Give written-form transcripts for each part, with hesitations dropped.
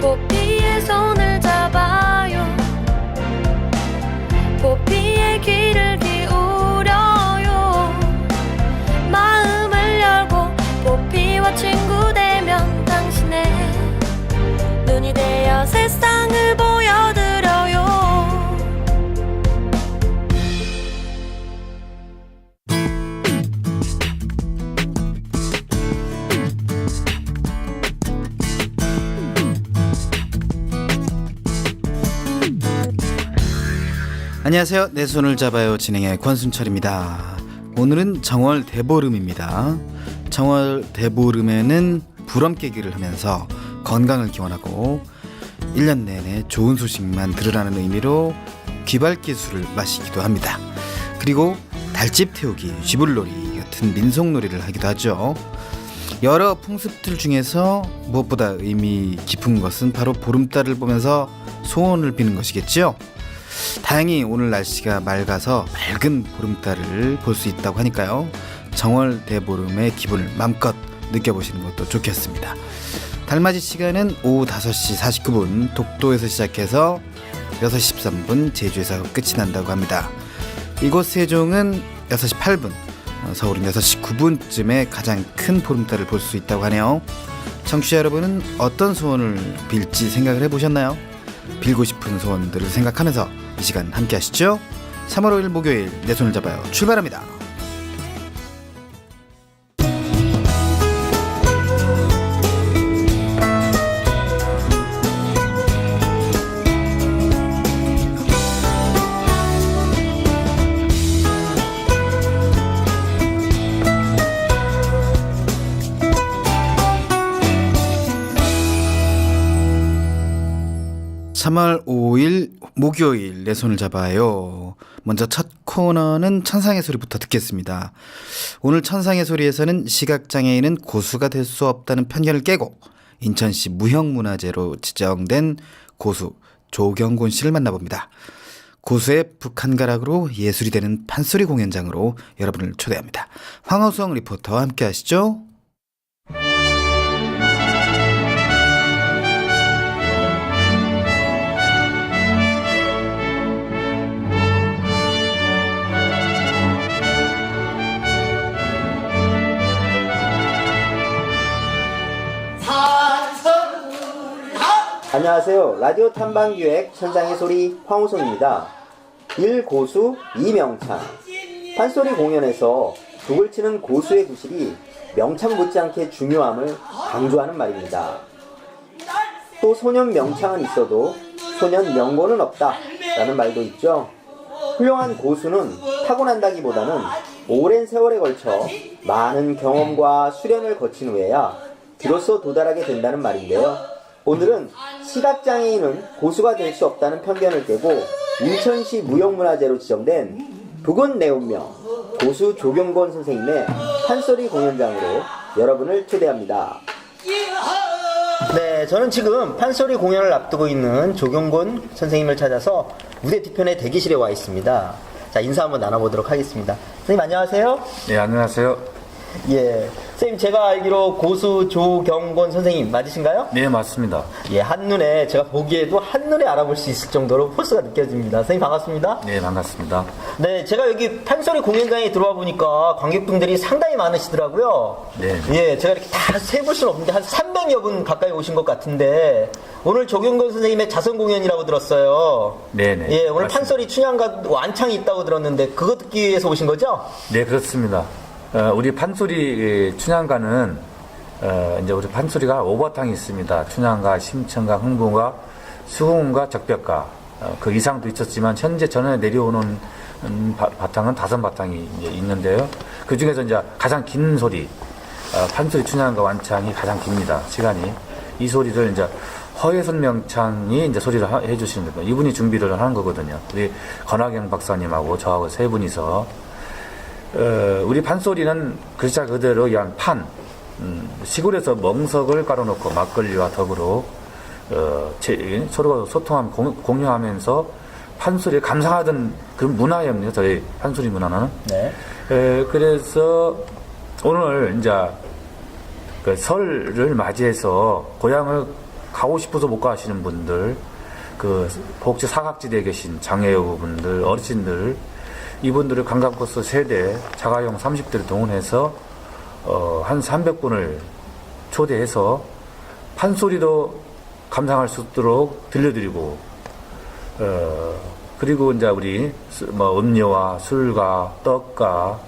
보피의 손을 잡아요. 보피의 귀를 기울여요. 마음을 열고 보피와 친구 되면 당신의 눈이 되어 세상을 보여드려요. 안녕하세요. 내 손을 잡아요 진행의 권순철입니다. 오늘은 정월 대보름입니다. 정월 대보름에는 불엄 깨기를 하면서 건강을 기원하고 1년 내내 좋은 소식만 들으라는 의미로 귀발기 술을 마시기도 합니다. 그리고 달집 태우기, 쥐불놀이 같은 민속놀이를 하기도 하죠. 여러 풍습들 중에서 무엇보다 의미 깊은 것은 바로 보름달을 보면서 소원을 비는 것이겠죠. 다행히 오늘 날씨가 맑아서 맑은 보름달을 볼 수 있다고 하니까요. 정월 대보름의 기분을 마음껏 느껴보시는 것도 좋겠습니다. 달맞이 시간은 오후 5시 49분 독도에서 시작해서 6시 13분 제주에서 끝이 난다고 합니다. 이곳 세종은 6시 8분, 서울은 6시 9분쯤에 가장 큰 보름달을 볼 수 있다고 하네요. 청취자 여러분은 어떤 소원을 빌지 생각을 해보셨나요? 빌고 싶은 소원들을 생각하면서 이 시간 함께 하시죠. 3월 5일 목요일 내 손을 잡아요 출발합니다. (3월 5일) 목요일 내 손을 잡아요. 먼저 첫 코너는 천상의 소리부터 듣겠습니다. 오늘 천상의 소리에서는 시각장애인은 고수가 될 수 없다는 편견을 깨고 인천시 무형문화재로 지정된 고수 조경곤 씨를 만나봅니다. 고수의 북한가락으로 예술이 되는 판소리 공연장으로 여러분을 초대합니다. 황호성 리포터와 함께 하시죠. 안녕하세요. 라디오 탐방기획 천상의 소리 황우성입니다. 1고수 2명창 판소리 공연에서 북을 치는 고수의 구실이 명창 못지않게 중요함을 강조하는 말입니다. 또 소년 명창은 있어도 소년 명고는 없다 라는 말도 있죠. 훌륭한 고수는 타고난다기보다는 오랜 세월에 걸쳐 많은 경험과 수련을 거친 후에야 비로소 도달하게 된다는 말인데요. 오늘은 시각장애인은 고수가 될 수 없다는 편견을 깨고 인천시 무형문화재로 지정된 북은 내 운명 고수 조경곤 선생님의 판소리 공연장으로 여러분을 초대합니다. 네, 저는 지금 판소리 공연을 앞두고 있는 조경곤 선생님을 찾아서 무대 뒤편의 대기실에 와 있습니다. 자, 인사 한번 나눠보도록 하겠습니다. 선생님 안녕하세요. 네, 안녕하세요. 예, 선생님 제가 알기로 고수 조경곤 선생님 맞으신가요? 네, 맞습니다. 예, 한눈에 제가 보기에도 한눈에 알아볼 수 있을 정도로 포스가 느껴집니다. 선생님 반갑습니다. 네, 반갑습니다. 네, 제가 여기 판소리 공연장에 들어와 보니까 관객분들이 상당히 많으시더라고요. 네. 예, 제가 이렇게 다 세볼 수는 없는데 한 300여 분 가까이 오신 것 같은데 오늘 조경곤 선생님의 자선 공연이라고 들었어요. 네네. 예, 오늘 맞습니다. 판소리 춘향가 완창이 있다고 들었는데 그거 듣기 위해서 오신 거죠? 네, 그렇습니다. 우리 판소리 춘향가는 이제 우리 판소리가 5바탕이 있습니다. 춘향가, 심청가, 흥분가, 수궁가, 적벽가. 그 이상도 있었지만 현재 전에 내려오는 바탕은 5바탕이 이제 있는데요. 그 중에서 이제 가장 긴 소리, 판소리 춘향가 완창이 가장 깁니다. 시간이. 이 소리를 이제 허예선 명창이 이제 소리를 해주시는 겁니다. 이분이 준비를 하는 거거든요. 우리 권학영 박사님하고 저하고 세 분이서 우리 판소리는 글자 그대로 그냥 판, 시골에서 멍석을 깔아놓고 막걸리와 더불어 서로 소통하면 공유하면서 판소리를 감상하던 그 문화였네요. 저희 판소리 문화는. 네. 그래서 오늘 이제 그 설을 맞이해서 고향을 가고 싶어서 못 가시는 분들, 그 복지 사각지대에 계신 장애우분들, 어르신들, 이분들을 관광버스 세대, 자가용 30대를 동원해서 한 300분을 초대해서 판소리도 감상할 수 있도록 들려드리고, 그리고 이제 우리 뭐 음료와 술과 떡과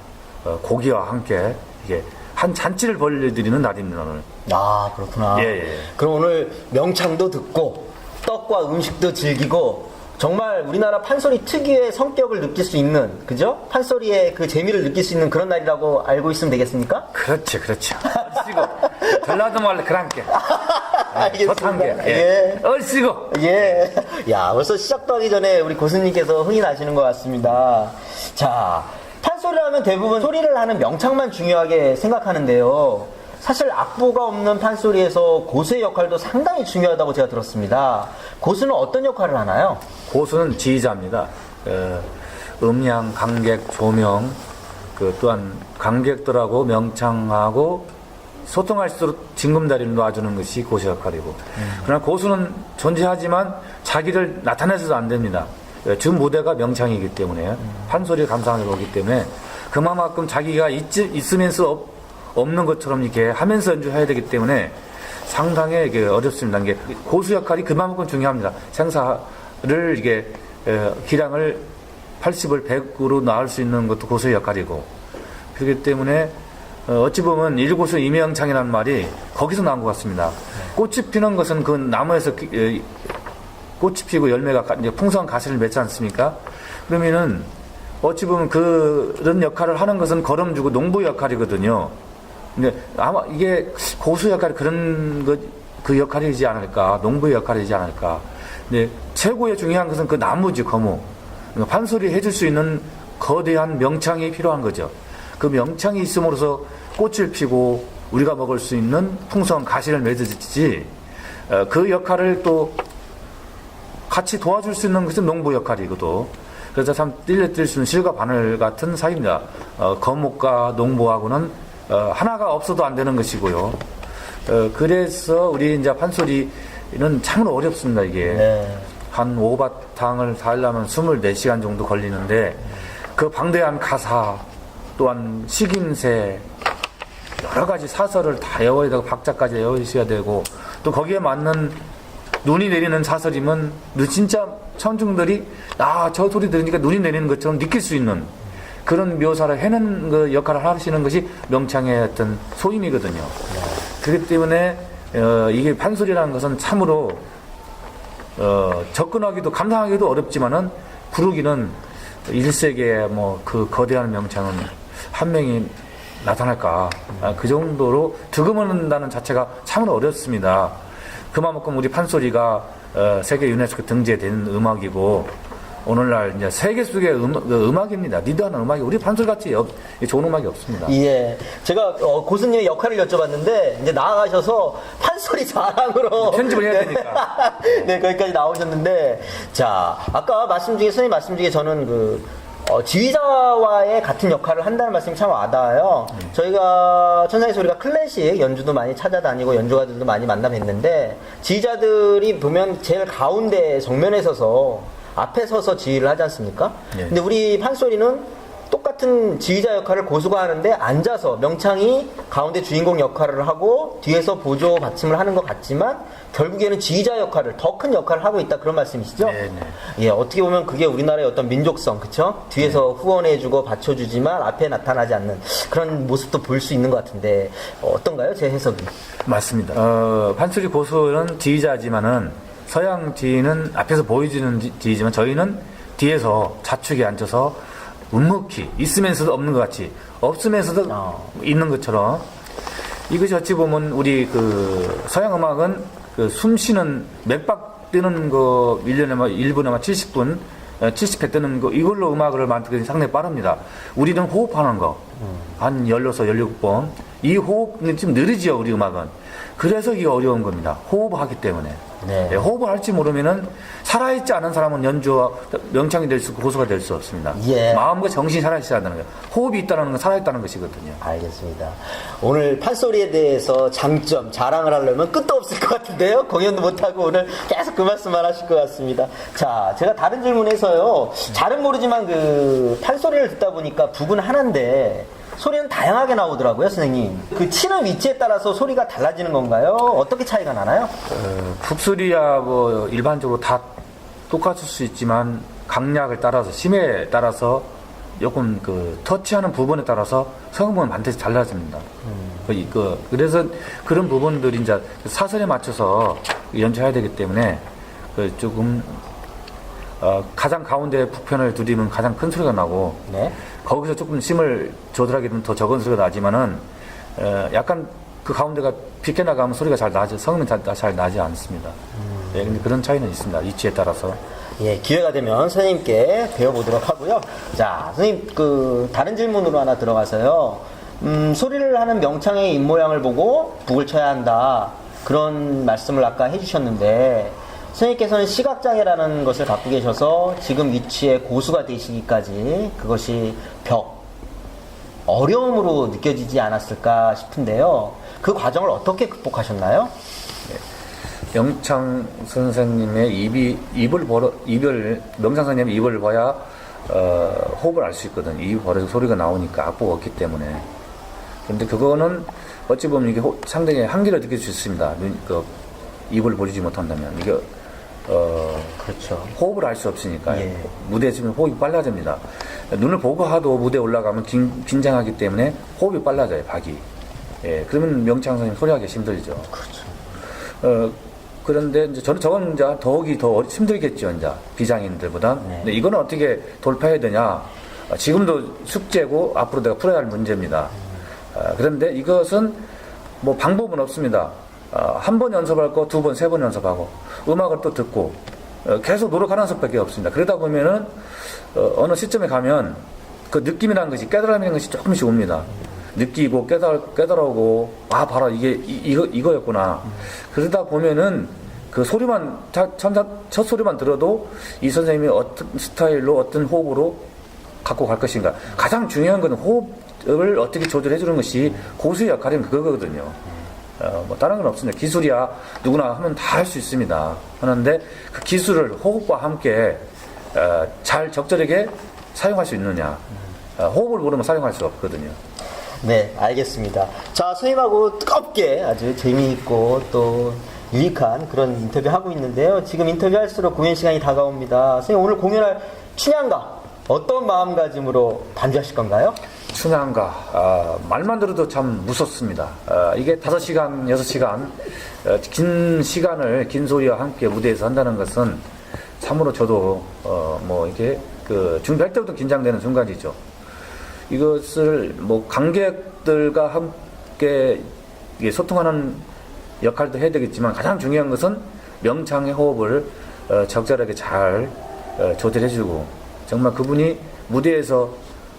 고기와 함께 이게 한 잔치를 벌려드리는 날입니다, 오늘. 아, 그렇구나. 예. 그럼 오늘 명창도 듣고 떡과 음식도 즐기고 정말 우리나라 판소리 특유의 성격을 느낄 수 있는, 그죠? 판소리의 그 재미를 느낄 수 있는 그런 날이라고 알고 있으면 되겠습니까? 그렇죠. 얼씨구. 전라도 말로 그랑께. 알겠습니다. 게. 예. 얼씨구. 예. 야, 벌써 시작도 하기 전에 우리 고수님께서 흥이 나시는 것 같습니다. 자, 판소리를 하면 대부분 소리를 하는 명창만 중요하게 생각하는데요. 사실 악보가 없는 판소리에서 고수의 역할도 상당히 중요하다고 제가 들었습니다. 고수는 어떤 역할을 하나요? 고수는 지휘자입니다. 음량, 관객, 조명, 또한 관객들하고 명창하고 소통할 수 있도록 징검다리를 놔주는 것이 고수 역할이고, 그러나 고수는 존재하지만 자기를 나타내서도 안 됩니다. 주 무대가 명창이기 때문에, 판소리를 감상하는 거기 때문에 그만큼 자기가 있으면서 없는 것처럼 이렇게 하면서 연주해야 되기 때문에 상당히 어렵습니다. 이게 고수 역할이 그만큼 중요합니다. 생사를 이게 기량을 80을 100으로 나올 수 있는 것도 고수의 역할이고, 그렇기 때문에 어찌 보면 일고수 이명창이라는 말이 거기서 나온 것 같습니다. 꽃이 피는 것은 그 나무에서 꽃이 피고 열매가 이제 풍성한 가시를 맺지 않습니까? 그러면은 어찌 보면 그런 역할을 하는 것은 걸음주고 농부 역할이거든요. 근데 아마 이게 고수 역할이 그 역할이지 않을까, 농부의 역할이지 않을까. 근데 최고의 중요한 것은 그 나무지, 거무. 판소리 해줄 수 있는 거대한 명창이 필요한 거죠. 그 명창이 있음으로써 꽃을 피고 우리가 먹을 수 있는 풍성한 가시를 맺어지지, 그 역할을 또 같이 도와줄 수 있는 것은 농부 역할이거든. 그래서 참 뛸 수 있는 실과 바늘 같은 사이입니다. 거목과 농부하고는 하나가 없어도 안 되는 것이고요. 그래서 우리 이제 판소리는 참으로 어렵습니다, 이게. 네. 한 5바탕을 다 하려면 24시간 정도 걸리는데, 그 방대한 가사, 또한 식임새, 여러 가지 사설을 다 외워야 되고, 박자까지 외우셔야 되고, 또 거기에 맞는 눈이 내리는 사설이면, 진짜 청중들이, 저 소리 들으니까 눈이 내리는 것처럼 느낄 수 있는 그런 묘사를 해내는 그 역할을 하시는 것이 명창의 어떤 소임이거든요. 그렇기 때문에 이게 판소리라는 것은 참으로 접근하기도 감상하기도 어렵지만은 부르기는 1세기에 뭐 그 거대한 명창은 한 명이 나타날까, 그 정도로 득음한다는 자체가 참으로 어렵습니다. 그만큼 우리 판소리가 세계 유네스코 등재된 음악이고, 오늘날 이제 세계 속의 음악입니다. 리드하는 음악이 우리 판소리같이 좋은 음악이 없습니다. 예. 제가 고수님의 역할을 여쭤봤는데 이제 나아가셔서 판소리 자랑으로 편집을 해야 되니까. 네, 거기까지 나오셨는데, 자, 아까 선생님 말씀 중에 저는 지휘자와의 같은 역할을 한다는 말씀이 참 와닿아요. 저희가 천상의 소리가 클래식 연주도 많이 찾아다니고 연주가들도 많이 만나 뵀는데, 지휘자들이 보면 제일 가운데 정면에 서서 앞에 서서 지휘를 하지 않습니까? 네. 근데 우리 판소리는 똑같은 지휘자 역할을 고수가 하는데 앉아서 명창이 가운데 주인공 역할을 하고 뒤에서 보조 받침을 하는 것 같지만 결국에는 지휘자 역할을, 더 큰 역할을 하고 있다, 그런 말씀이시죠? 네. 예, 어떻게 보면 그게 우리나라의 어떤 민족성, 그쵸? 뒤에서 후원해주고 받쳐주지만 앞에 나타나지 않는 그런 모습도 볼 수 있는 것 같은데, 어떤가요? 제 해석이. 맞습니다. 판소리 고수는 지휘자지만은 서양 지휘는 앞에서 보여주는 지휘지만 저희는 뒤에서 좌측에 앉아서 묵묵히 있으면서도 없는 것 같이, 없으면서도 있는 것처럼, 이것이 어찌 보면 우리 서양 음악은 숨 쉬는 맥박 뜨는 거 1년에 1분에 70분 70회 뜨는 거, 이걸로 음악을 만들기 상당히 빠릅니다. 우리는 호흡하는 거 한 16, 17번, 이 호흡은 좀 느리지요, 우리 음악은. 그래서 이게 어려운 겁니다. 호흡하기 때문에. 네. 예, 호흡을 할지 모르면은 살아있지 않은 사람은 연주와 명창이 될 수, 고수가 될 수 없습니다. 예. 마음과 정신이 살아있어야 한다는 거예요. 호흡이 있다는 건 살아있다는 것이거든요. 알겠습니다. 오늘 판소리에 대해서 장점, 자랑을 하려면 끝도 없을 것 같은데요. 공연도 못하고 오늘 계속 그 말씀만 하실 것 같습니다. 자, 제가 다른 질문에서요. 잘은 모르지만 그 판소리를 듣다 보니까 북은 하나인데 소리는 다양하게 나오더라고요, 선생님. 그 치는 위치에 따라서 소리가 달라지는 건가요? 어떻게 차이가 나나요? 북소리야 뭐 일반적으로 다 똑같을 수 있지만 강약을 따라서 심에 따라서 조금 그 터치하는 부분에 따라서 성분은 반드시 달라집니다. 그래서 그런 부분들이 이제 사선에 맞춰서 연주해야 되기 때문에 조금 가장 가운데 북편을 두드리면 가장 큰 소리가 나고 네. 거기서 조금 심을 조절하게 되면 더 적은 소리가 나지만은 약간 그 가운데가 비껴나가면 소리가 잘 나지 성음이 잘 나지 않습니다. 예, 근데 그런 차이는 있습니다. 위치에 따라서. 예, 기회가 되면 선생님께 배워보도록 하고요. 자, 선생님, 그, 다른 질문으로 하나 들어가서요. 소리를 하는 명창의 입모양을 보고 북을 쳐야 한다. 그런 말씀을 아까 해주셨는데, 선생님께서는 시각장애라는 것을 갖고 계셔서 지금 위치에 고수가 되시기까지 그것이 어려움으로 느껴지지 않았을까 싶은데요. 그 과정을 어떻게 극복하셨나요? 명창 선생님의 명창 선생님의 입을 봐야 호흡을 알 수 있거든. 입이 벌어서 소리가 나오니까 악보가 없기 때문에. 그런데 그거는 어찌 보면 이게 상당히 한계를 느낄 수 있습니다. 입을 벌리지 못한다면 이게 그렇죠. 호흡을 알 수 없으니까. 예. 무대에 있으면 호흡이 빨라집니다. 눈을 보고 하도 무대에 올라가면 긴장하기 때문에 호흡이 빨라져요. 박이. 예, 그러면 명창 선생님 소리하기 힘들죠. 그렇죠. 그런데 이제 저건 이제 더욱이 더 힘들겠죠, 이제 비장애인들보다. 네. 근데 이거는 어떻게 돌파해야 되냐? 지금도 숙제고 앞으로 내가 풀어야 할 문제입니다. 그런데 이것은 뭐 방법은 없습니다. 한 번 연습할 거, 두 번, 세 번 연습하고 음악을 또 듣고 계속 노력하는 수밖에 없습니다. 그러다 보면은 어느 시점에 가면 그 느낌이라는 것이 깨달음이라는 것이 조금씩 옵니다. 느끼고 깨달아오고 바로 이거였구나. 그러다 보면은 그 소리만 첫 소리만 들어도 이 선생님이 어떤 스타일로 어떤 호흡으로 갖고 갈 것인가. 가장 중요한 것은 호흡을 어떻게 조절해 주는 것이 고수의 역할은 그거거든요. 뭐 다른 건 없습니다. 기술이야 누구나 하면 다 할 수 있습니다. 하는데 그 기술을 호흡과 함께 잘 적절하게 사용할 수 있느냐. 호흡을 모르면 사용할 수 없거든요. 네, 알겠습니다. 자, 선생님하고 뜨겁게 아주 재미있고 또 유익한 그런 인터뷰 하고 있는데요. 지금 인터뷰할수록 공연 시간이 다가옵니다. 선생님 오늘 공연할 춘향가 어떤 마음가짐으로 반주하실 건가요? 춘향가 말만 들어도 참 무섭습니다. 이게 5시간, 6시간 긴 시간을 긴 소리와 함께 무대에서 한다는 것은 참으로 저도 뭐 이게 그 준비할 때부터 긴장되는 순간이죠. 이것을 뭐 관객들과 함께 소통하는 역할도 해야 되겠지만 가장 중요한 것은 명창의 호흡을 적절하게 잘 조절해주고 정말 그분이 무대에서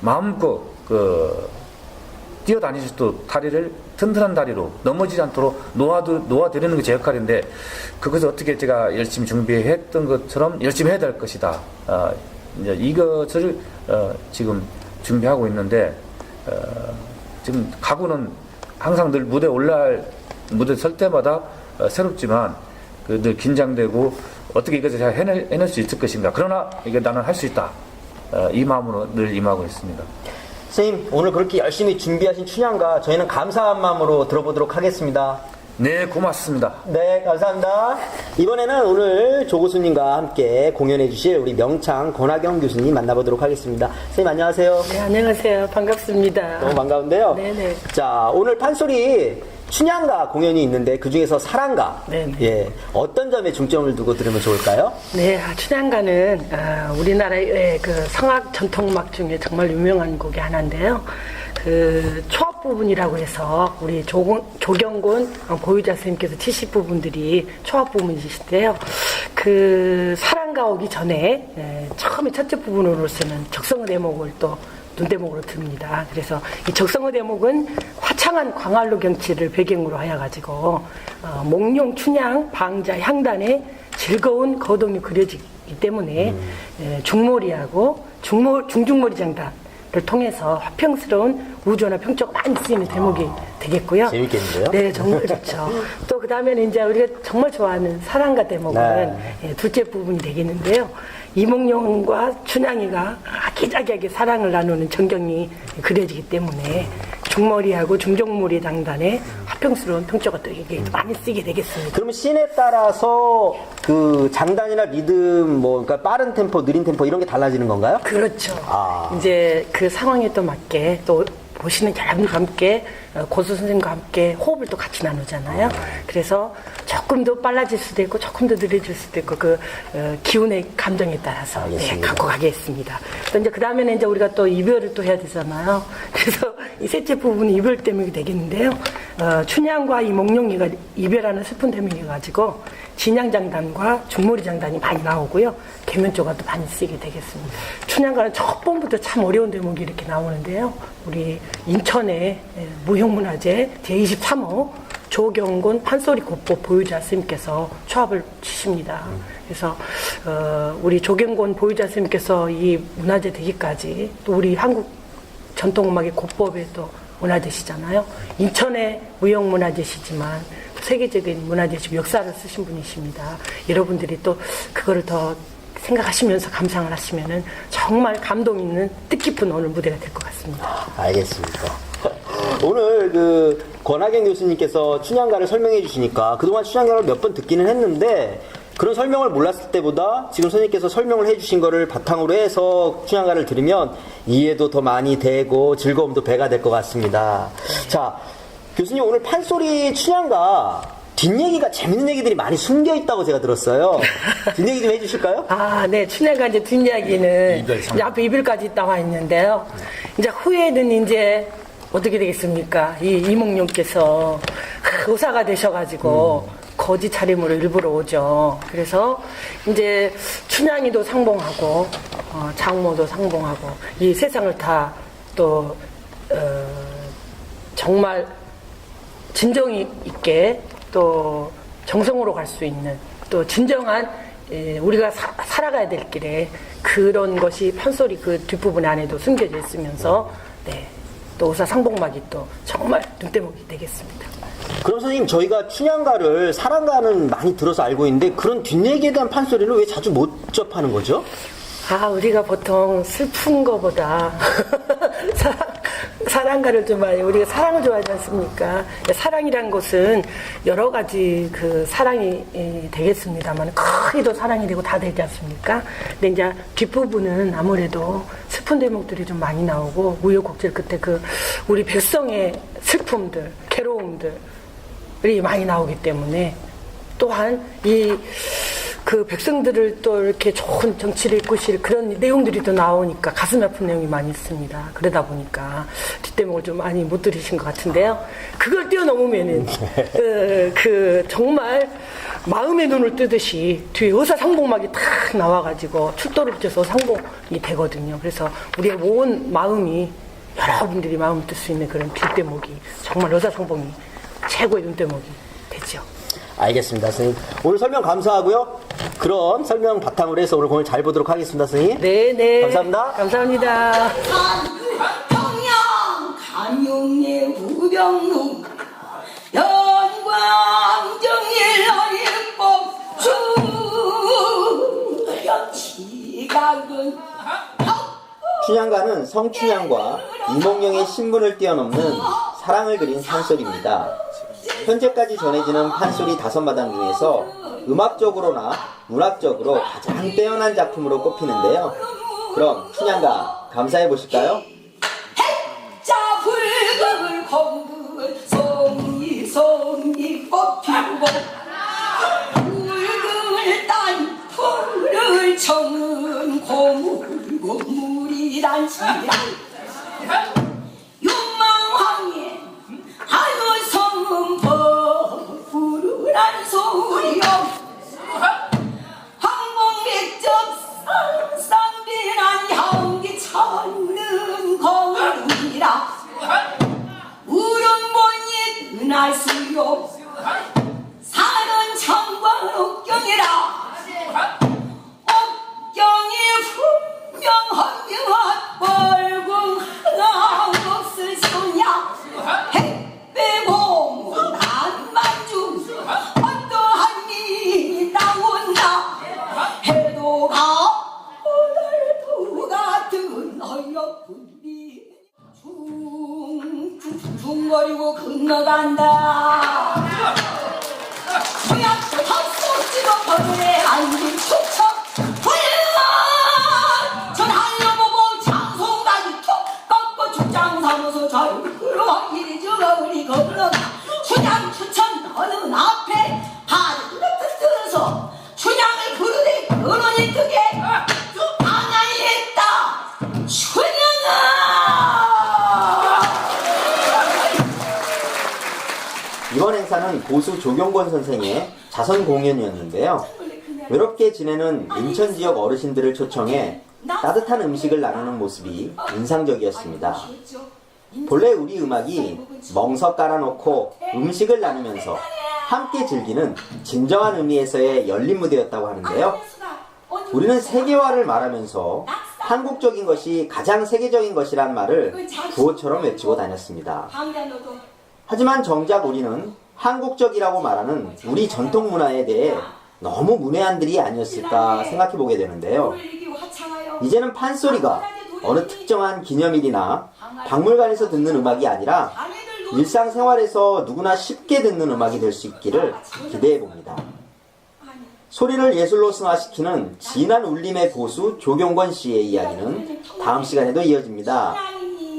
마음껏 뛰어다니실 때 다리를 튼튼한 다리로 넘어지지 않도록 놓아드리는 게 제 역할인데 그것을 어떻게 제가 열심히 준비했던 것처럼 열심히 해야 될 것이다. 이제 이것을 지금 준비하고 있는데 지금 각오는 항상 늘 무대 설 때마다 새롭지만 늘 긴장되고 어떻게 이것을 잘 해낼 수 있을 것인가. 그러나 이게 나는 할 수 있다. 이 마음으로 늘 임하고 있습니다. 선생님 오늘 그렇게 열심히 준비하신 춘향가 저희는 감사한 마음으로 들어보도록 하겠습니다. 네, 고맙습니다. 네, 감사합니다. 이번에는 오늘 조 교수님과 함께 공연해 주실 우리 명창 권하경 교수님 만나보도록 하겠습니다. 선생님 안녕하세요. 네, 안녕하세요. 반갑습니다. 너무 반가운데요. 네네. 자, 오늘 판소리 춘향가 공연이 있는데 그 중에서 사랑가. 네네. 예, 어떤 점에 중점을 두고 들으면 좋을까요? 네, 춘향가는 우리나라의 그 성악 전통음악 중에 정말 유명한 곡이 하나인데요. 그 초합 부분이라고 해서 우리 조경곤 고유자 선생님께서 치실 부분들이 초합 부분이신데요. 그 사랑가 오기 전에 처음에 첫째 부분으로서는 적성의 대목을 또 눈대목으로 듭니다. 그래서 이 적성의 대목은 화창한 광활로 경치를 배경으로 하여가지고 몽룡, 춘향, 방자, 향단의 즐거운 거동이 그려지기 때문에 중몰이하고 중중몰이 장단을 통해서 화평스러운 우주나 평조가 많이 쓰이는 대목이 되겠고요. 재밌겠는데요? 네, 정말 그렇죠. 또 그 다음에는 이제 우리가 정말 좋아하는 사랑가 대목은 둘째 부분이 되겠는데요. 이몽룡과 춘향이가 아기자기하게 사랑을 나누는 전경이 그려지기 때문에 중머리하고 중종머리 장단에 화평스러운 평조가 또 이게 많이 쓰게 되겠습니다. 그러면 씬에 따라서 그 장단이나 리듬, 뭐, 그러니까 빠른 템포, 느린 템포 이런 게 달라지는 건가요? 그렇죠. 아. 이제 그 상황에 또 맞게 또 보시는 여러분과 함께 고수 선생님과 함께 호흡을 또 같이 나누잖아요. 그래서 조금 더 빨라질 수도 있고 조금 더 느려질 수도 있고 그 기운의 감정에 따라서 네, 갖고 가겠습니다. 또 이제 그 다음에는 이제 우리가 또 이별을 또 해야 되잖아요. 그래서 이 셋째 부분이 이별 대목이 되겠는데요. 춘향과 이 몽룡이가 이별하는 슬픈 대목이 가지고 진양장단과 중몰이장단이 많이 나오고요. 계면조가 또 많이 쓰이게 되겠습니다. 춘향가는 첫 번부터 참 어려운 대목이 이렇게 나오는데요. 우리 인천의 무형문화재 제23호 조경곤 판소리 곱보 보유자 스님께서 초합을 치십니다. 그래서 우리 조경곤 보유자 스님께서 이 문화재 되기까지 또 우리 한국 전통음악의 곱법에 또 문화재시잖아요. 인천의 무형문화재시지만 세계적인 문화재식 역사를 쓰신 분이십니다. 여러분들이 또 그거를 더 생각하시면서 감상을 하시면은 정말 감동 있는 뜻깊은 오늘 무대가 될 것 같습니다. 알겠습니다. 오늘 그 권하경 교수님께서 춘향가를 설명해 주시니까 그동안 춘향가를 몇 번 듣기는 했는데 그런 설명을 몰랐을 때보다 지금 선생님께서 설명을 해주신 거를 바탕으로 해서 춘향가를 들으면 이해도 더 많이 되고 즐거움도 배가 될 것 같습니다. 자, 교수님 오늘 판소리 춘향가 뒷얘기가 재밌는 얘기들이 많이 숨겨 있다고 제가 들었어요. 뒷얘기 좀 해주실까요? 아, 네. 춘향가 이제 뒷이야기는 이제 앞에 이별까지 나와 있는데요. 이제 후에는 이제 어떻게 되겠습니까? 이 이몽룡께서 의사가 되셔가지고 거지 차림으로 일부러 오죠. 그래서 이제 춘향이도 상봉하고 장모도 상봉하고 이 세상을 다 또 정말 진정이 있게 또 정성으로 갈 수 있는 또 진정한 우리가 살아가야 될 길에 그런 것이 판소리 그 뒷부분 안에도 숨겨져 있으면서 네, 또 의사상봉막이 또 정말 눈대목이 되겠습니다. 그럼 선생님 저희가 춘향가를 사랑가는 많이 들어서 알고 있는데 그런 뒷얘기에 대한 판소리를 왜 자주 못 접하는 거죠? 아, 우리가 보통 슬픈 거보다 사랑가를 좀 많이, 우리가 사랑을 좋아하지 않습니까? 사랑이란 것은 여러 가지 그 사랑이 되겠습니다만 크게도 사랑이 되고 다 되지 않습니까? 근데 이제 뒷부분은 아무래도 슬픈 대목들이 좀 많이 나오고 우여곡절 끝에 그 우리 백성의 슬픔들, 괴로움들이 많이 나오기 때문에 또한 그 백성들을 또 이렇게 좋은 정치를 이끄실 그런 내용들이 또 나오니까 가슴 아픈 내용이 많이 있습니다. 그러다 보니까 뒷대목을 좀 많이 못 들으신 것 같은데요. 그걸 뛰어넘으면은 정말 마음의 눈을 뜨듯이 뒤에 의사상봉막이 탁 나와가지고 출도를 붙여서 상봉이 되거든요. 그래서 우리의 온 마음이 여러분들이 마음을 뜰 수 있는 그런 뒷대목이 정말 의사상봉이 최고의 눈대목이 되죠. 알겠습니다, 선생님. 오늘 설명 감사하고요. 그런 설명 바탕으로 해서 오늘 공연 잘 보도록 하겠습니다, 선생님. 네. 감사합니다. 감사합니다. 평양 간용의 우병루 영광정일 어리법 주연치각은 춘향가는 성춘향과 이몽룡의 신분을 뛰어넘는 사랑을 그린 판소리입니다. 현재까지 전해지는 판소리 5마당 중에서 음악적으로나 문학적으로 가장 뛰어난 작품으로 꼽히는데요. 그럼 춘향가 감상해 보실까요? 자 불금을 건글 송이 뽑히고 불금을 딴 풀을 청은 고물고 물이 단치라 육망황에 한우성은 버부르란 소리요 항공백접 쌍비란 향기 찾는 거울이라 우렁 날 수요 사는 창관 옥경이라 옥경이 분명한 벌궁 하나 없을 소냐 백배공 난만중 어떠한 일이 나온다 해도가 오늘도 같은 어여쁜이 퉁퉁퉁거리고 건너간다 소약도 헛속 집어 버들에 안긴 툭척 훌륭한 전 하려보고 장송다리 툭 꺾고 축장사무소 절구로 이리 저리 건너가 춘향 추천 너는 앞에 발을 들어서 춘향을 부르되 그러니 그게 방안이 했다 춘향아 이번 행사는 고수 조경권 선생의 자선 공연이었는데요. 외롭게 지내는 인천 지역 어르신들을 초청해 따뜻한 음식을 나누는 모습이 인상적이었습니다. 본래 우리 음악이 멍석 깔아놓고 음식을 나누면서 함께 즐기는 진정한 의미에서의 열린 무대였다고 하는데요. 우리는 세계화를 말하면서 한국적인 것이 가장 세계적인 것이란 말을 구호처럼 외치고 다녔습니다. 하지만 정작 우리는 한국적이라고 말하는 우리 전통 문화에 대해 너무 문외한들이 아니었을까 생각해 보게 되는데요. 이제는 판소리가 어느 특정한 기념일이나 박물관에서 듣는 음악이 아니라 일상생활에서 누구나 쉽게 듣는 음악이 될 수 있기를 기대해 봅니다. 소리를 예술로 승화시키는 진한 울림의 고수 조경권 씨의 이야기는 다음 시간에도 이어집니다.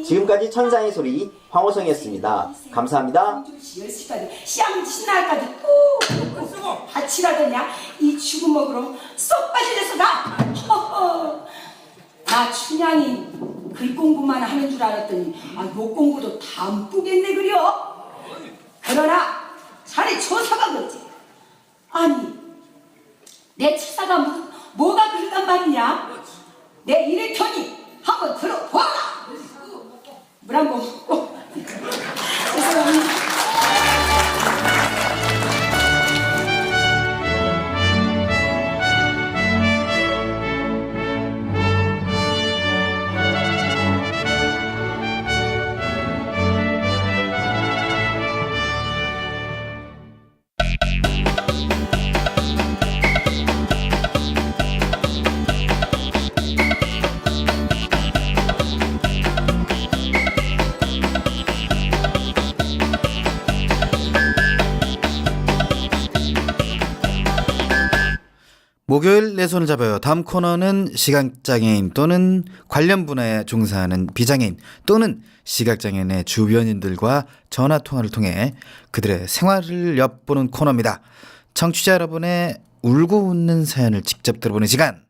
지금까지 천상의 소리 황호성이었습니다. 감사합니다. 10시까지 시장 신날까지 꾹꾹 바치라더냐 이 죽은 먹으러 쏙 빠질래서 나 춘향이 글 공부만 하는 줄 알았더니 목 공부도 담쁘겠네 그려. 그러나 자네 조사가 그렇지. 아니 내 치사가 뭐가 그럴단 말이냐. 내 이럴 테니 한번 들어봐라. 물 한 번 먹고 죄송합니다. 목요일 내 손을 잡아요. 다음 코너는 시각장애인 또는 관련 분야에 종사하는 비장애인 또는 시각장애인의 주변인들과 전화통화를 통해 그들의 생활을 엿보는 코너입니다. 청취자 여러분의 울고 웃는 사연을 직접 들어보는 시간.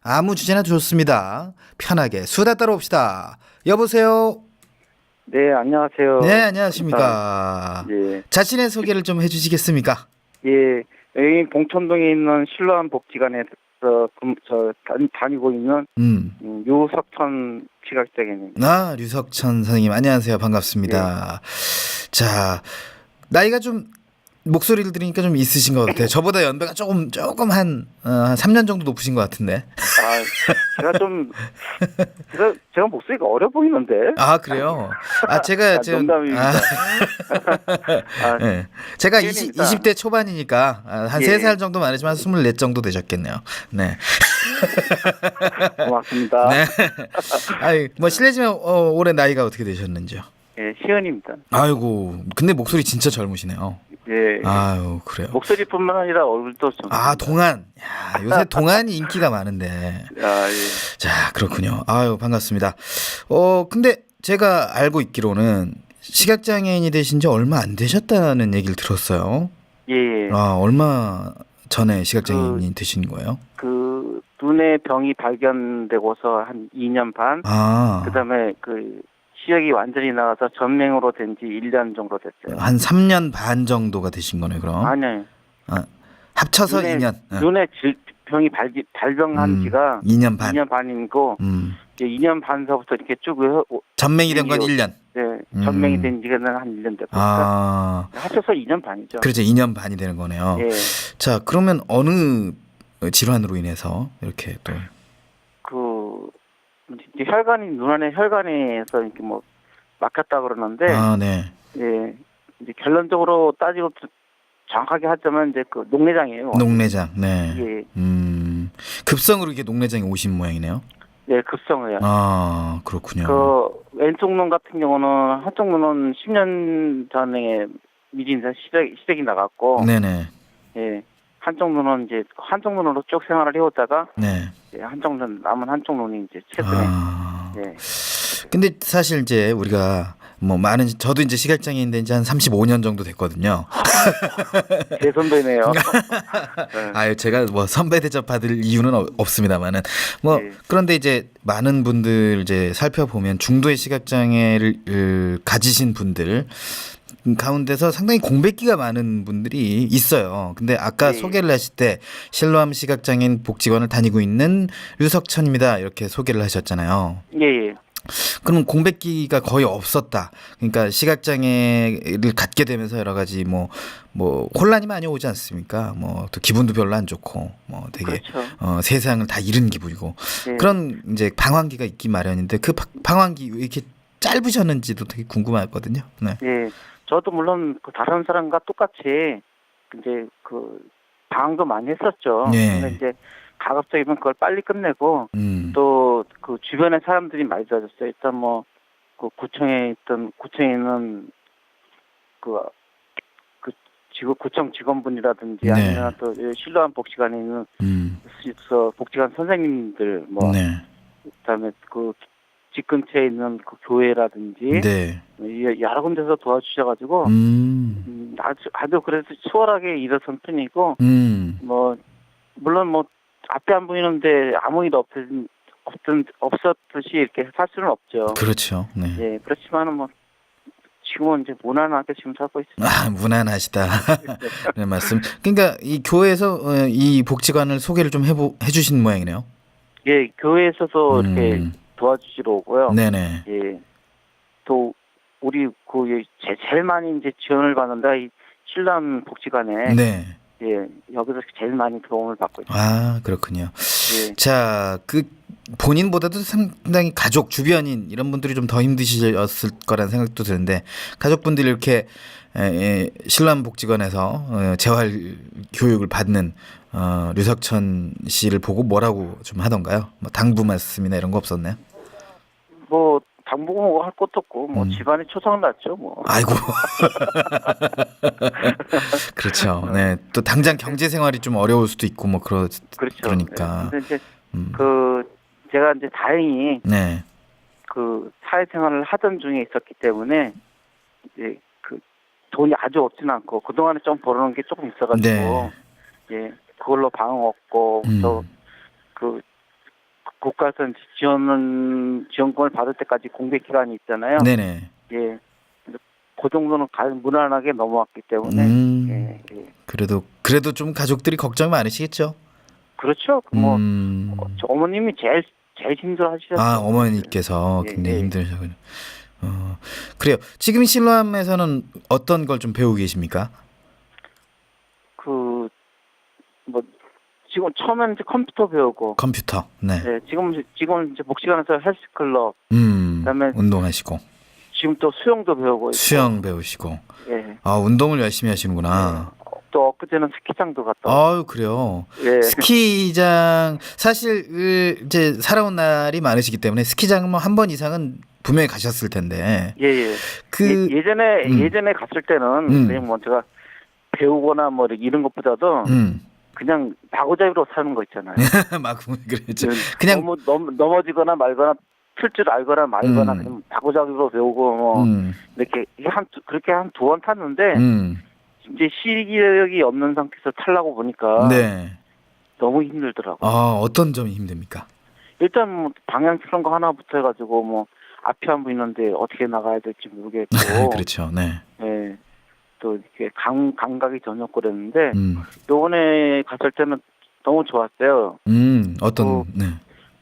아무 주제나 좋습니다. 편하게 수다 떨어봅시다. 여보세요. 네, 안녕하세요. 네, 안녕하십니까. 예. 자신의 소개를 좀 해주시겠습니까? 예, 여기 봉천동에 있는 신로한 복지관에서 다니고 있는 유석천 시각장애인입니다. 류석천 선생님 안녕하세요. 반갑습니다. 예. 자, 나이가 좀 목소리를 들으니까 좀 있으신 것 같아요. 저보다 연배가 조금 한 3년 정도 높으신 것 같은데. 제가 목소리가 어려 보이는데. 아, 그래요? 제가 지금 농담입니다. 네. 제가 시은입니다. 20대 초반이니까 한 예. 3살 정도 많으지만 24 정도 되셨겠네요. 네. 고맙습니다. 네. 아이, 뭐 실례지만 올해 나이가 어떻게 되셨는지요? 예, 시은입니다. 아이고, 근데 목소리 진짜 젊으시네요. 예. 아유, 그래요. 목소리뿐만 아니라 얼굴도 좀. 동안. 야, 요새 동안이 인기가 많은데. 예. 자, 그렇군요. 아유, 반갑습니다. 근데 제가 알고 있기로는 시각장애인이 되신 지 얼마 안 되셨다는 얘기를 들었어요. 예. 얼마 전에 시각장애인이 되신 거예요? 그 눈의 병이 발견되고서 한 2년 반. 그다음에 시력이 완전히 나가서 전맹으로 된 지 1년 정도 됐어요. 한 3년 반 정도가 되신 거네요, 그럼? 아니요. 합쳐서 2년. 눈의 병이 발병한 지가 2년 반. 2년 반이고 이제 2년 반서부터 이렇게 쭉 전맹이 된 건 1년. 네, 전맹이 된 지가 한 1년 됐고 합쳐서 2년 반이죠. 그렇죠. 2년 반이 되는 거네요. 예. 자, 그러면 어느 질환으로 인해서 이렇게 또 이제 혈관이 눈 안에 혈관에서 이렇게 뭐 막혔다 그러는데 네. 예. 이제 결론적으로 따지고 정확하게 하자면 이제 그 녹내장이에요. 녹내장. 네. 예. 급성으로 이게 녹내장이 오신 모양이네요. 네, 급성이에요. 아, 그렇군요. 그 왼쪽 눈 같은 경우는 한쪽 눈은 10년 전에 미리 시력이 나갔고, 네네. 예, 한쪽 눈은 이제 한쪽 눈으로 쭉 생활을 해오다가, 네. 예, 남은 한쪽 눈이 이제 최근에, 예. 근데 사실 이제 우리가 뭐 저도 이제 시각장애인된 지 한 35년 정도 됐거든요. 제 선배네요. 네. 아유, 제가 뭐 선배 대접 받을 이유는 없습니다만은 뭐 네. 그런데 이제 많은 분들 이제 살펴보면 중도의 시각장애를 가지신 분들 가운데서 상당히 공백기가 많은 분들이 있어요. 근데 아까 네. 소개를 하실 때 실로암 시각장애인 복지관을 다니고 있는 류석천입니다. 이렇게 소개를 하셨잖아요. 예, 예. 그럼 공백기가 거의 없었다. 그러니까 시각장애를 갖게 되면서 여러 가지 뭐 혼란이 많이 오지 않습니까? 뭐 또 기분도 별로 안 좋고 뭐 되게 그렇죠. 세상을 다 잃은 기분이고 네. 그런 이제 방황기가 있기 마련인데 그 방황기 왜 이렇게 짧으셨는지도 되게 궁금하거든요. 네. 예. 저도 물론 그 다른 사람과 똑같이 이제 그 방황도 많이 했었죠. 네. 근데 이제 가급적이면 그걸 빨리 끝내고 또 그 주변의 사람들이 많이 도와줬어요. 일단 뭐 그 구청에 있는 그 구청 직원분이라든지 네. 아니면 또 실로암 복지관에 있는 복지관 선생님들 뭐 네. 그다음에 그 집 근처에 있는 그 교회라든지 네. 여러 군데서 도와주셔가지고 아주 그래서 수월하게 일어선 편이고 뭐 물론 뭐 앞에 안 보이는데 아무 일 없었듯이 이렇게 살 수는 없죠. 그렇죠. 네. 예, 그렇지만은 뭐 지금은 이제 무난하게 지금 살고 있습니다. 아, 무난하시다. 네, 말씀. 그러니까 이 교회에서 이 복지관을 소개를 좀 해주신 모양이네요. 예, 교회에서도 이렇게 도와주시러 오고요. 네네. 예, 또 우리 그 제일 많이 이제 지원을 받는다 이 신람 복지관에 네. 예, 여기서 제일 많이 도움을 받고 있습니다. 아, 그렇군요. 예. 자, 그 본인보다도 상당히 가족 주변인 이런 분들이 좀 더 힘드셨을 거라는 생각도 드는데 가족분들이 이렇게 신람 복지관에서 재활 교육을 받는 류석천 씨를 보고 뭐라고 좀 하던가요? 뭐 당부 말씀이나 이런 거 없었나요? 뭐 당부고 할 것도 없고 뭐 집안이 초상났죠 뭐. 아이고. 그렇죠. 네. 또 당장 경제 생활이 좀 어려울 수도 있고 뭐 그렇죠. 그러니까. 네. 근데 이제 제가 이제 다행히 네. 그 사회생활을 하던 중에 있었기 때문에 이제 그 돈이 아주 없진 않고 그 동안에 좀 벌어놓은 게 조금 있어가지고 네. 예 그걸로 방 얻고 또 그 국가에서 지원금을 받을 때까지 공백 기간이 있잖아요. 네네. 예. 그 정도는 무난하게 넘어왔기 때문에 예. 그래도 좀 가족들이 걱정이 많으시겠죠? 그렇죠. 뭐 저 어머님이 제일 힘들어하시죠. 아, 어머니께서 예, 굉장히 예. 힘드시군요. 그래요. 지금 실로암에서는 어떤 걸 좀 배우고 계십니까? 뭐 지금 처음에는 이제 컴퓨터 배우고 컴퓨터. 네. 네, 지금 이제 복지관에서 헬스클럽 그다음에 운동하시고 지금 또 수영도 배우고 있고. 수영 배우시고. 예. 아, 운동을 열심히 하시는구나. 또 엊그제는 스키장도 갔다. 아유, 그래요. 예. 스키장 사실 이제 살아온 날이 많으시기 때문에 스키장은 뭐 한 번 이상은 분명히 가셨을 텐데. 예. 예전에 갔을 때는 그냥 뭐 제가 배우거나 뭐 이런 것보다도 그냥 마구잡이로 사는 거 있잖아요. 막 그랬죠. 그냥 넘어지거나 말거나 틀 줄 알거나 말거나 그냥 마구잡이로 배우고 뭐 이렇게 그렇게 한 두 번 탔는데 이제 시력이 없는 상태에서 타려고 보니까 네. 너무 힘들더라고요. 아, 어떤 점이 힘듭니까? 일단 뭐 방향 그런 거 하나부터 해가지고 뭐 앞이 안 보이는데 어떻게 나가야 될지 모르겠고. 그렇죠. 네. 네. 또 이렇게 감각이 전혀 그랬는데 요번에 갔을 때는 너무 좋았어요. 어떤 네.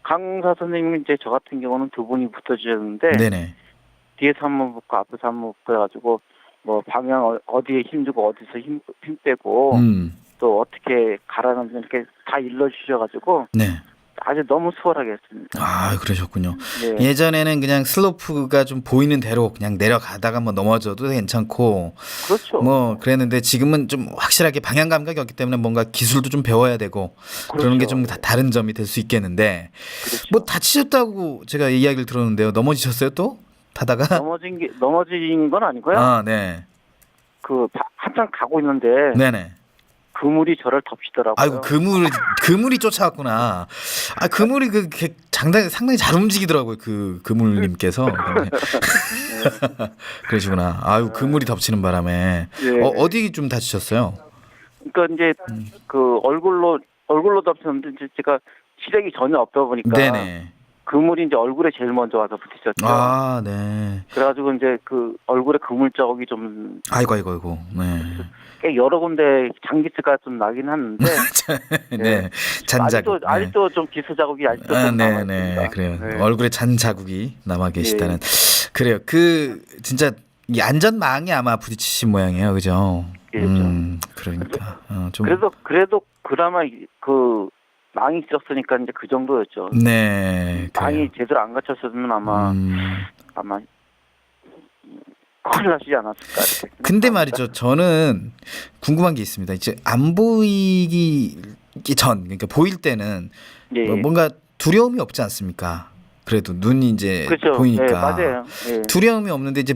강사 선생님이 이제 저 같은 경우는 두 분이 붙어주셨는데 네네. 뒤에서 한 번 붙고 앞에서 한 번 붙고 해가지고 뭐 방향 어디에 힘주고 어디서 힘 빼고 또 어떻게 가라는 이렇게 다 일러주셔가지고 네. 아주 너무 수월하게 했습니다. 아, 그러셨군요. 네. 예전에는 그냥 슬로프가 좀 보이는 대로 그냥 내려가다가 뭐 넘어져도 괜찮고 그렇죠. 뭐 그랬는데 지금은 좀 확실하게 방향 감각이 없기 때문에 뭔가 기술도 좀 배워야 되고 그런 게 좀 다른 점이 될 수 있겠는데 그렇죠. 뭐 다치셨다고 제가 이야기를 들었는데요. 넘어지셨어요 또? 타다가? 넘어진 건 아니고요. 아, 네. 한참 가고 있는데 네네. 그물이 저를 덮치더라고요. 아이고 그물이 쫓아왔구나. 아 그물이 상당히 잘 움직이더라고요. 그 그물님께서. 그러시구나. 아유 그물이 덮치는 바람에 네. 어디 좀 다치셨어요? 그러니까 이제 그 얼굴로 덮쳤는데 이제 제가 시력이 전혀 없다 보니까 네네. 그물이 이제 얼굴에 제일 먼저 와서 부딪혔죠. 아 네. 그래가지고 이제 그 얼굴에 그물 자국이 좀 아이고. 네. 꽤 여러 군데 장기스가 좀 나긴 하는데 네. 잔자국. 아직도 좀 기스 자국이 아직도 좀 남아 있습니다. 네. 그래요. 네. 얼굴에 잔 자국이 남아 계시다는. 그래요. 진짜 이 안전망에 아마 부딪히신 모양이에요, 그죠? 예, 그러니까 좀. 그래도 그나마 그 망이 있었으니까 이제 그 정도였죠. 네. 망이 제대로 안 갇혔으면 아마 큰일 나시지 않았을까. 이렇게 근데 생각합니다. 말이죠. 저는 궁금한 게 있습니다. 이제 안 보이기 전, 그러니까 보일 때는 예. 뭔가 두려움이 없지 않습니까? 그래도 눈이 이제 그렇죠. 보이니까. 예, 맞아요. 예. 두려움이 없는데 이제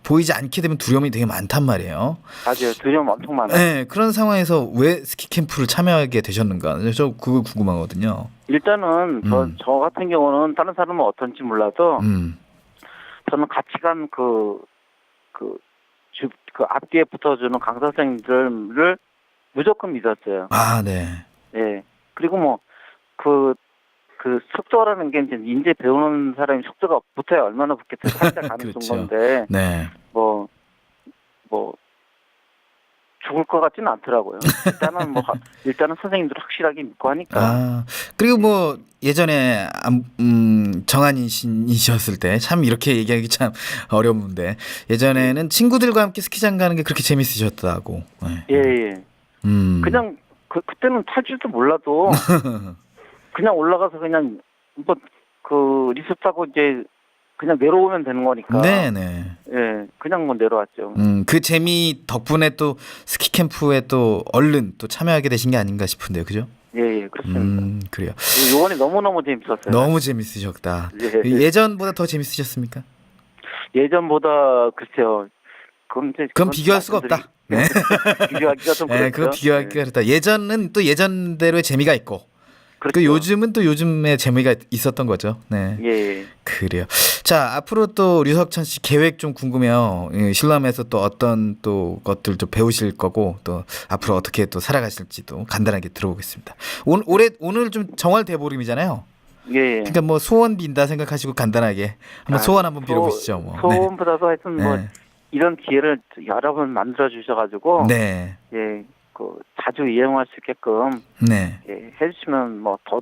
보이지 않게 되면 두려움이 되게 많단 말이에요. 맞아요. 두려움 엄청 많아요. 네, 그런 상황에서 왜 스키 캠프를 참여하게 되셨는가? 저 그거 궁금하거든요. 일단은 저 같은 경우는 다른 사람은 어떤지 몰라도 저는 같이 간 그 앞뒤에 붙어주는 강사 선생님들을 무조건 믿었어요. 아, 네. 예. 그리고 뭐 그 속도라는 게 이제 배우는 사람이 속도가 붙어야 얼마나 붙겠어요. 살짝 가는 그렇죠. 정도인데 네. 뭐 죽을 것 같지는 않더라고요. 일단은 선생님들 확실하게 믿고 하니까. 아, 그리고 뭐 예전에 정한이셨을 때 참 이렇게 얘기하기 참 어려운데 예전에는 친구들과 함께 스키장 가는 게 그렇게 재밌으셨다고. 네. 예. 그냥 그때는 탈 줄도 몰라도 그냥 올라가서 그냥 뭐 리스 타고 이제 그냥 내려오면 되는 거니까. 네네. 예, 그냥 뭐 내려왔죠. 그 재미 덕분에 또 스키 캠프에 또 얼른 또 참여하게 되신 게 아닌가 싶은데요, 그죠? 예, 그렇습니다. 그래요. 요번에 너무너무 재밌었어요. 너무 재밌으셨다. 예. 예전보다 더 재밌으셨습니까? 예전보다 글쎄요. 그건 비교할 수가 없다. 네. 비교하기가 좀 그렇죠. 네, 그거 비교하기가 그렇다. 예전은 또 예전대로의 재미가 있고. 그렇죠. 그 요즘은 또 요즘의 재미가 있었던 거죠. 네. 예. 그래요. 자, 앞으로 또 류석천 씨 계획 좀 궁금해요. 신람에서 또 어떤 또 것들 좀 배우실 거고 또 앞으로 어떻게 또 살아가실지도 간단하게 들어보겠습니다. 오늘 좀 정월 대보름이잖아요. 예. 그러니까 뭐 소원 빈다 생각하시고 간단하게 한번 소원 한번 빌어보시죠. 뭐. 소원보다도 하여튼 뭐 네. 이런 기회를 여러 번 만들어 주셔가지고 네. 예. 자주 이용할 수 있게끔 네. 예, 해주시면 뭐 더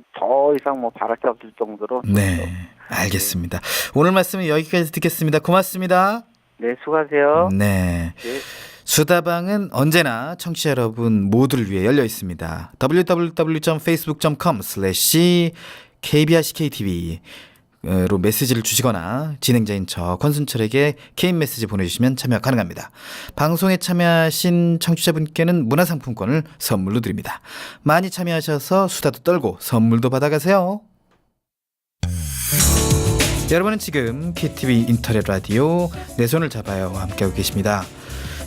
이상 뭐 바랄 게 없을 정도로. 네. 알겠습니다. 오늘 말씀은 여기까지 듣겠습니다. 고맙습니다. 네, 수고하세요. 네. 네. 수다방은 언제나 청취자 여러분 모두를 위해 열려 있습니다. www.facebook.com/kbrckTV 로 메시지를 주시거나 진행자인 저 권순철에게 개인 메시지 보내주시면 참여 가능합니다. 방송에 참여하신 청취자분께는 문화상품권을 선물로 드립니다. 많이 참여하셔서 수다도 떨고 선물도 받아가세요. 여러분은 지금 KTV 인터넷 라디오 내 손을 잡아요 함께하고 계십니다.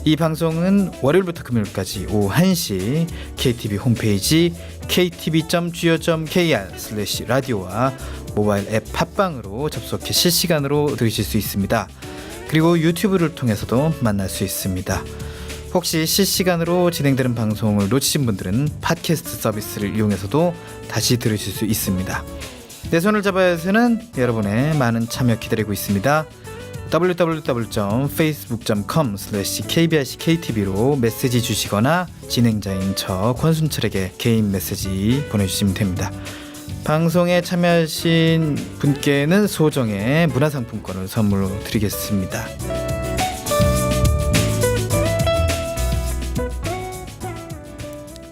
이 방송은 월요일부터 금요일까지 오후 1시 KTV 홈페이지 ktv.go.kr/radio와 모바일 앱 팟빵으로 접속해 실시간으로 들으실 수 있습니다. 그리고 유튜브를 통해서도 만날 수 있습니다. 혹시 실시간으로 진행되는 방송을 놓치신 분들은 팟캐스트 서비스를 이용해서도 다시 들으실 수 있습니다. 내 손을 잡아야서는 여러분의 많은 참여 기다리고 있습니다. www.facebook.com/kbrckTV로 메시지 주시거나 진행자인 저 권순철에게 개인 메시지 보내주시면 됩니다. 방송에 참여하신 분께는 소정의 문화상품권을 선물로 드리겠습니다.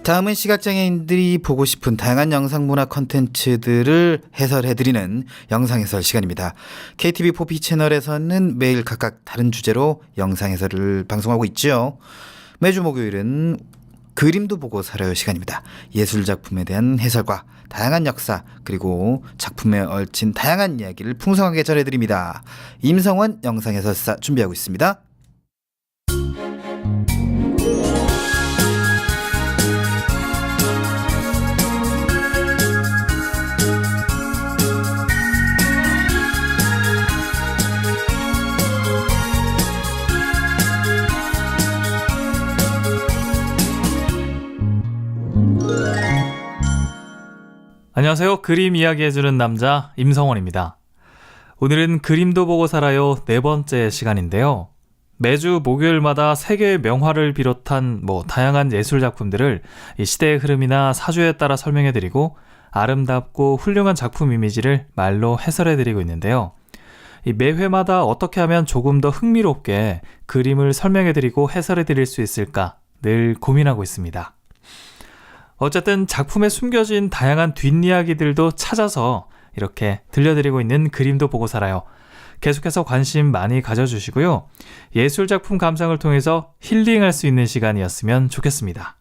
다음은 시각장애인들이 보고 싶은 다양한 영상문화 콘텐츠들을 해설해드리는 영상해설 시간입니다. KTV 포피 채널에서는 매일 각각 다른 주제로 영상해설을 방송하고 있죠. 매주 목요일은 그림도 보고 살아요 시간입니다. 예술작품에 대한 해설과 다양한 역사 그리고 작품에 얽힌 다양한 이야기를 풍성하게 전해드립니다. 임성원 영상해설사 준비하고 있습니다. 안녕하세요. 그림 이야기해주는 남자 임성원입니다. 오늘은 그림도 보고 살아요 4번째 시간인데요. 매주 목요일마다 세계의 명화를 비롯한 다양한 예술작품들을 이 시대의 흐름이나 사주에 따라 설명해드리고 아름답고 훌륭한 작품 이미지를 말로 해설해드리고 있는데요. 이 매 회마다 어떻게 하면 조금 더 흥미롭게 그림을 설명해드리고 해설해드릴 수 있을까 늘 고민하고 있습니다. 어쨌든 작품에 숨겨진 다양한 뒷이야기들도 찾아서 이렇게 들려드리고 있는 그림도 보고 살아요. 계속해서 관심 많이 가져주시고요. 예술작품 감상을 통해서 힐링할 수 있는 시간이었으면 좋겠습니다.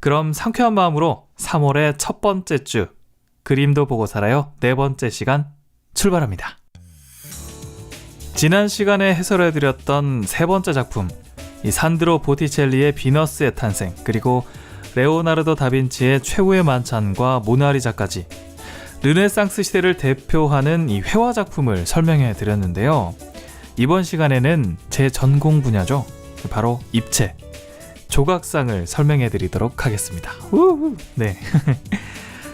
그럼 상쾌한 마음으로 3월의 첫 번째 주 그림도 보고 살아요 4번째 시간 출발합니다. 지난 시간에 해설해드렸던 3번째 작품 이 산드로 보티첼리의 비너스의 탄생 그리고 레오나르도 다빈치의 최후의 만찬과 모나리자까지 르네상스 시대를 대표하는 이 회화 작품을 설명해 드렸는데요. 이번 시간에는 제 전공 분야죠. 바로 입체, 조각상을 설명해 드리도록 하겠습니다. 네.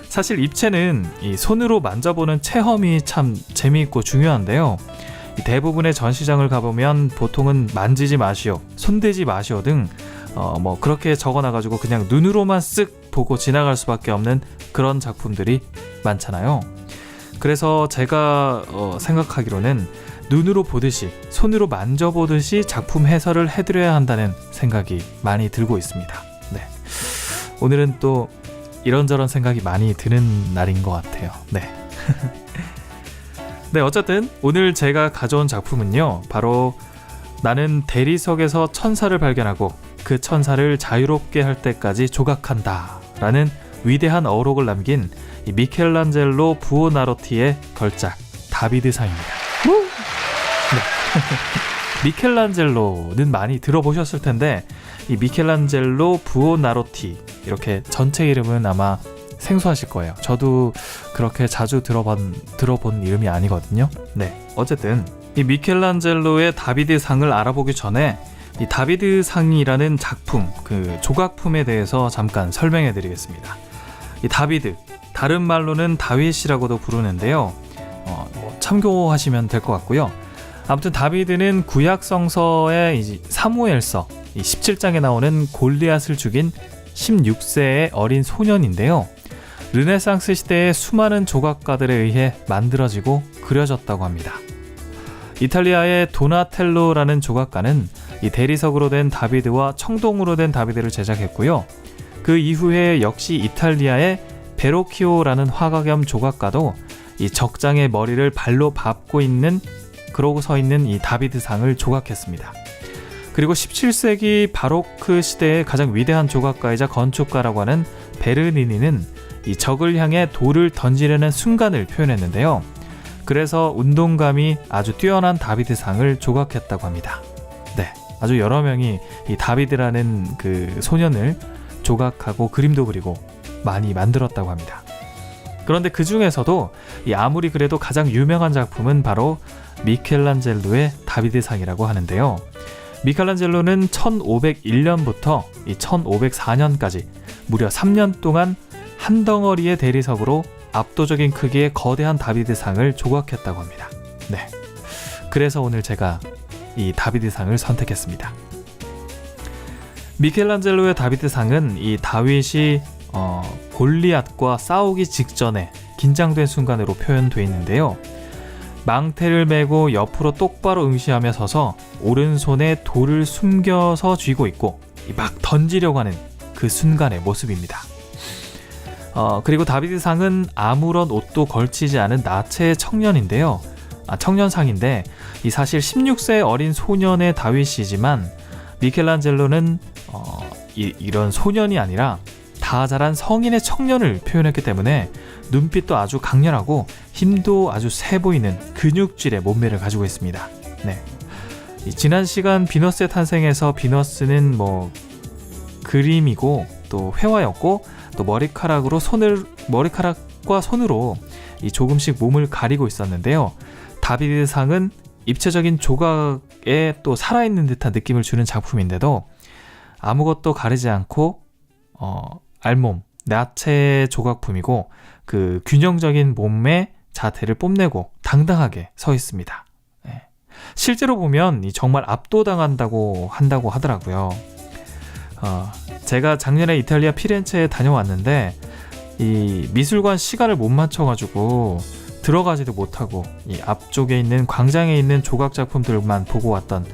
사실 입체는 이 손으로 만져보는 체험이 참 재미있고 중요한데요. 대부분의 전시장을 가보면 보통은 만지지 마시오, 손대지 마시오 등 그렇게 적어놔가지고 그냥 눈으로만 쓱 보고 지나갈 수밖에 없는 그런 작품들이 많잖아요. 그래서 제가 생각하기로는 눈으로 보듯이 손으로 만져보듯이 작품 해설을 해드려야 한다는 생각이 많이 들고 있습니다. 네. 오늘은 또 이런저런 생각이 많이 드는 날인 것 같아요. 네. 네, 어쨌든 오늘 제가 가져온 작품은요, 바로 나는 대리석에서 천사를 발견하고 그 천사를 자유롭게 할 때까지 조각한다 라는 위대한 어록을 남긴 이 미켈란젤로 부오나로티의 걸작 다비드상입니다. 네. 미켈란젤로는 많이 들어보셨을 텐데 이 미켈란젤로 부오나로티 이렇게 전체 이름은 아마 생소하실 거예요. 저도 그렇게 자주 들어본 이름이 아니거든요. 네, 어쨌든 이 미켈란젤로의 다비드상을 알아보기 전에 이 다비드상이라는 작품, 그 조각품에 대해서 잠깐 설명해 드리겠습니다. 이 다비드, 다른 말로는 다윗이라고도 부르는데요. 참고하시면 될 것 같고요. 아무튼 다비드는 구약 성서의 사무엘서 17장에 나오는 골리앗을 죽인 16세의 어린 소년인데요. 르네상스 시대의 수많은 조각가들에 의해 만들어지고 그려졌다고 합니다. 이탈리아의 도나텔로라는 조각가는 이 대리석으로 된 다비드와 청동으로 된 다비드를 제작했고요. 그 이후에 역시 이탈리아의 베로키오라는 화가 겸 조각가도 이 적장의 머리를 발로 밟고 있는 그러고 서 있는 이 다비드상을 조각했습니다. 그리고 17세기 바로크 시대의 가장 위대한 조각가이자 건축가라고 하는 베르니니는 이 적을 향해 돌을 던지려는 순간을 표현했는데요. 그래서 운동감이 아주 뛰어난 다비드상을 조각했다고 합니다. 네, 아주 여러 명이 이 다비드라는 그 소년을 조각하고 그림도 그리고 많이 만들었다고 합니다. 그런데 그 중에서도 아무리 그래도 가장 유명한 작품은 바로 미켈란젤로의 다비드상이라고 하는데요. 미켈란젤로는 1501년부터 1504년까지 무려 3년 동안 한 덩어리의 대리석으로 압도적인 크기의 거대한 다비드상을 조각했다고 합니다. 네, 그래서 오늘 제가 이 다비드상을 선택했습니다. 미켈란젤로의 다비드상은 이 다윗이 골리앗과 싸우기 직전에 긴장된 순간으로 표현되어 있는데요. 망태를 메고 옆으로 똑바로 응시하며 서서 오른손에 돌을 숨겨서 쥐고 있고 막 던지려고 하는 그 순간의 모습입니다. 그리고 다비드상은 아무런 옷도 걸치지 않은 나체의 청년인데요. 청년상인데 이 사실 16세 어린 소년의 다윗이지만 미켈란젤로는 이런 소년이 아니라 다 자란 성인의 청년을 표현했기 때문에 눈빛도 아주 강렬하고 힘도 아주 세 보이는 근육질의 몸매를 가지고 있습니다. 네. 지난 시간 비너스의 탄생에서 비너스는 뭐 그림이고 또 회화였고 또 머리카락과 손으로 이 조금씩 몸을 가리고 있었는데요. 다비드상은 입체적인 조각에 또 살아있는 듯한 느낌을 주는 작품인데도 아무것도 가리지 않고 알몸, 나체 조각품이고 그 균형적인 몸의 자태를 뽐내고 당당하게 서 있습니다. 네. 실제로 보면 정말 압도당한다고 하더라고요. 제가 작년에 이탈리아 피렌체에 다녀왔는데 이 미술관 시간을 못 맞춰가지고 들어가지도 못하고 이 앞쪽에 있는 광장에 있는 조각 작품들만 보고 왔던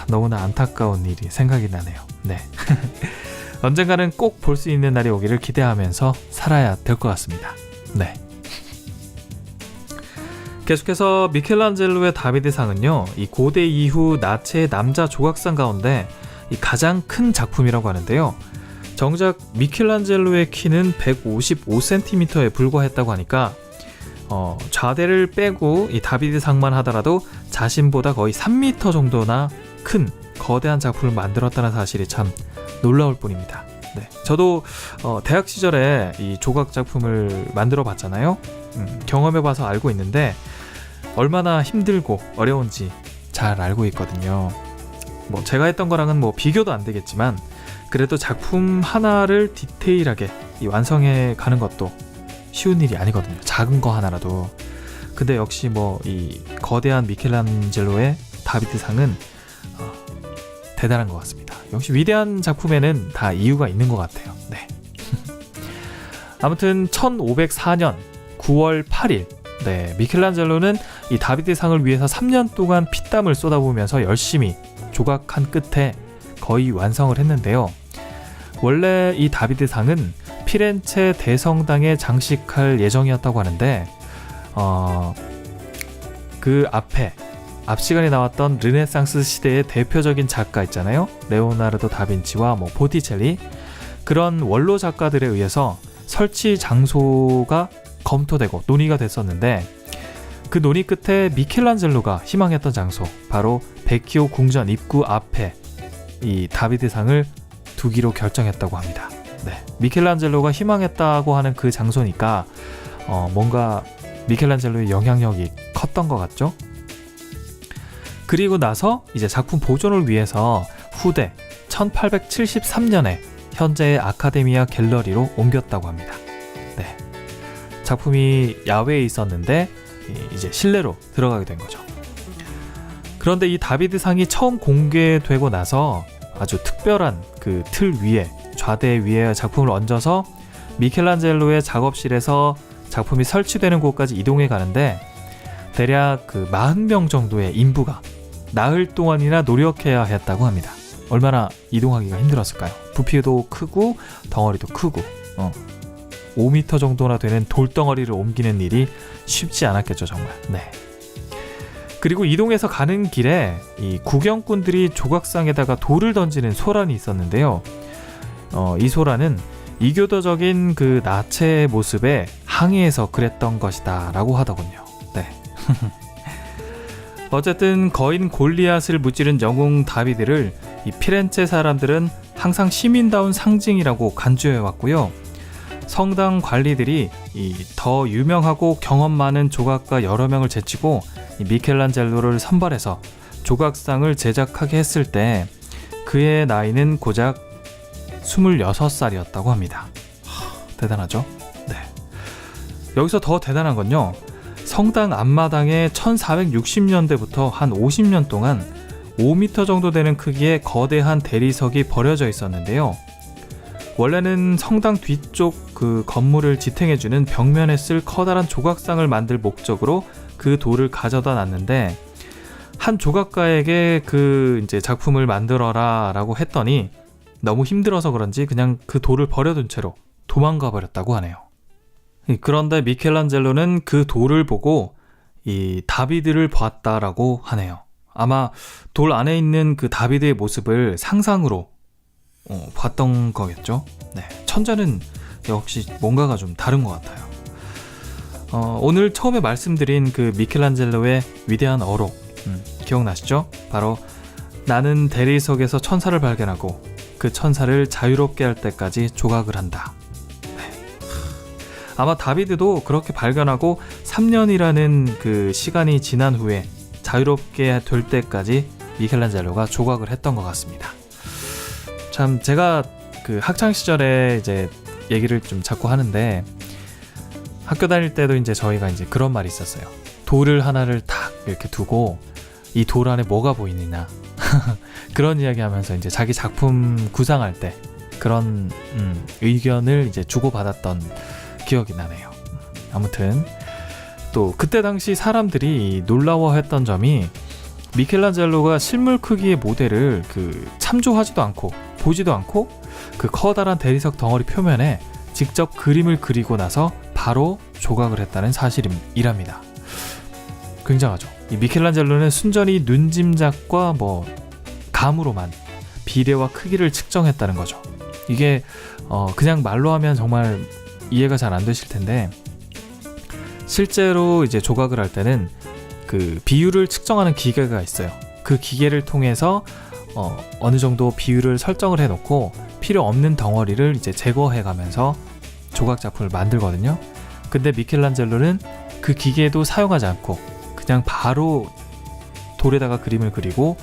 너무나 안타까운 일이 생각이 나네요. 네. 언젠가는 꼭 볼 수 있는 날이 오기를 기대하면서 살아야 될 것 같습니다. 네. 계속해서 미켈란젤로의 다비드상은요, 이 고대 이후 나체의 남자 조각상 가운데 이 가장 큰 작품이라고 하는데요. 정작 미켈란젤로의 키는 155cm에 불과했다고 하니까 좌대를 빼고 이 다비드상만 하더라도 자신보다 거의 3m 정도나 큰 거대한 작품을 만들었다는 사실이 참 놀라울 뿐입니다. 네, 저도 대학 시절에 이 조각 작품을 만들어 봤잖아요. 경험해 봐서 알고 있는데 얼마나 힘들고 어려운지 잘 알고 있거든요. 뭐 제가 했던 거랑은 뭐 비교도 안 되겠지만 그래도 작품 하나를 디테일하게 완성해 가는 것도 쉬운 일이 아니거든요. 작은 거 하나라도. 근데 역시 뭐 이 거대한 미켈란젤로의 다비드상은 대단한 것 같습니다. 역시 위대한 작품에는 다 이유가 있는 것 같아요. 네. 아무튼 1504년 9월 8일 네, 미켈란젤로는 이 다비드상을 위해서 3년 동안 피땀을 쏟아부으면서 열심히 조각한 끝에 거의 완성을 했는데요. 원래 이 다비드상은 피렌체 대성당에 장식할 예정이었다고 하는데 그 앞 시간에 나왔던 르네상스 시대의 대표적인 작가 있잖아요. 레오나르도 다빈치와 보티첼리, 그런 원로 작가들에 의해서 설치 장소가 검토되고 논의가 됐었는데 그 논의 끝에 미켈란젤로가 희망했던 장소, 바로 베키오 궁전 입구 앞에 이 다비드상을 두기로 결정했다고 합니다. 네, 미켈란젤로가 희망했다고 하는 그 장소니까 뭔가 미켈란젤로의 영향력이 컸던 것 같죠? 그리고 나서 이제 작품 보존을 위해서 후대 1873년에 현재의 아카데미아 갤러리로 옮겼다고 합니다. 네, 작품이 야외에 있었는데 이제 실내로 들어가게 된 거죠. 그런데 이 다비드상이 처음 공개되고 나서 아주 특별한 그 틀 위에, 좌대 위에 작품을 얹어서 미켈란젤로의 작업실에서 작품이 설치되는 곳까지 이동해 가는데 대략 그 40명 정도의 인부가 나흘 동안이나 노력해야 했다고 합니다. 얼마나 이동하기가 힘들었을까요? 부피도 크고 덩어리도 크고 5m 정도나 되는 돌덩어리를 옮기는 일이 쉽지 않았겠죠, 정말. 네. 그리고 이동해서 가는 길에 이 구경꾼들이 조각상에다가 돌을 던지는 소란이 있었는데요. 이 소란은 이교도적인 그 나체의 모습에 항의해서 그랬던 것이다 라고 하더군요. 네. 어쨌든 거인 골리앗을 무찌른 영웅 다비드를 이 피렌체 사람들은 항상 시민다운 상징이라고 간주해왔고요. 성당 관리들이 이 더 유명하고 경험 많은 조각가 여러 명을 제치고 이 미켈란젤로를 선발해서 조각상을 제작하게 했을 때 그의 나이는 고작 26살이었다고 합니다. 대단하죠? 네. 여기서 더 대단한 건요, 성당 앞마당에 1460년대부터 한 50년 동안 5m 정도 되는 크기의 거대한 대리석이 버려져 있었는데요. 원래는 성당 뒤쪽 그 건물을 지탱해주는 벽면에 쓸 커다란 조각상을 만들 목적으로 그 돌을 가져다 놨는데, 한 조각가에게 그 이제 작품을 만들어라 라고 했더니 너무 힘들어서 그런지 그냥 그 돌을 버려둔 채로 도망가 버렸다고 하네요. 그런데 미켈란젤로는 그 돌을 보고 이 다비드를 보았다라고 하네요. 아마 돌 안에 있는 그 다비드의 모습을 상상으로 봤던 거겠죠. 네, 천재는 역시 뭔가가 좀 다른 것 같아요. 오늘 처음에 말씀드린 그 미켈란젤로의 위대한 어록, 기억나시죠? 바로 나는 대리석에서 천사를 발견하고 그 천사를 자유롭게 할 때까지 조각을 한다. 네. 아마 다비드도 그렇게 발견하고 3년이라는 그 시간이 지난 후에 자유롭게 될 때까지 미켈란젤로가 조각을 했던 것 같습니다. 참, 제가 그 학창 시절에 이제 얘기를 좀 자꾸 하는데, 학교 다닐 때도 이제 저희가 이제 그런 말이 있었어요. 돌을 하나를 딱 이렇게 두고 이 돌 안에 뭐가 보이느냐 그런 이야기 하면서 이제 자기 작품 구상할 때 그런 의견을 이제 주고받았던 기억이 나네요. 아무튼 또 그때 당시 사람들이 놀라워했던 점이, 미켈란젤로가 실물 크기의 모델을 그 참조하지도 않고 보지도 않고 그 커다란 대리석 덩어리 표면에 직접 그림을 그리고 나서 바로 조각을 했다는 사실이랍니다. 굉장하죠. 이 미켈란젤로는 순전히 눈짐작과 감으로만 비례와 크기를 측정했다는 거죠. 이게 그냥 말로 하면 정말 이해가 잘 안 되실 텐데, 실제로 이제 조각을 할 때는 그 비율을 측정하는 기계가 있어요. 그 기계를 통해서 어느 정도 비율을 설정을 해놓고 필요 없는 덩어리를 이제 제거해가면서 조각 작품을 만들거든요. 근데 미켈란젤로는 그 기계도 사용하지 않고 그냥 바로 돌에다가 그림을 그리고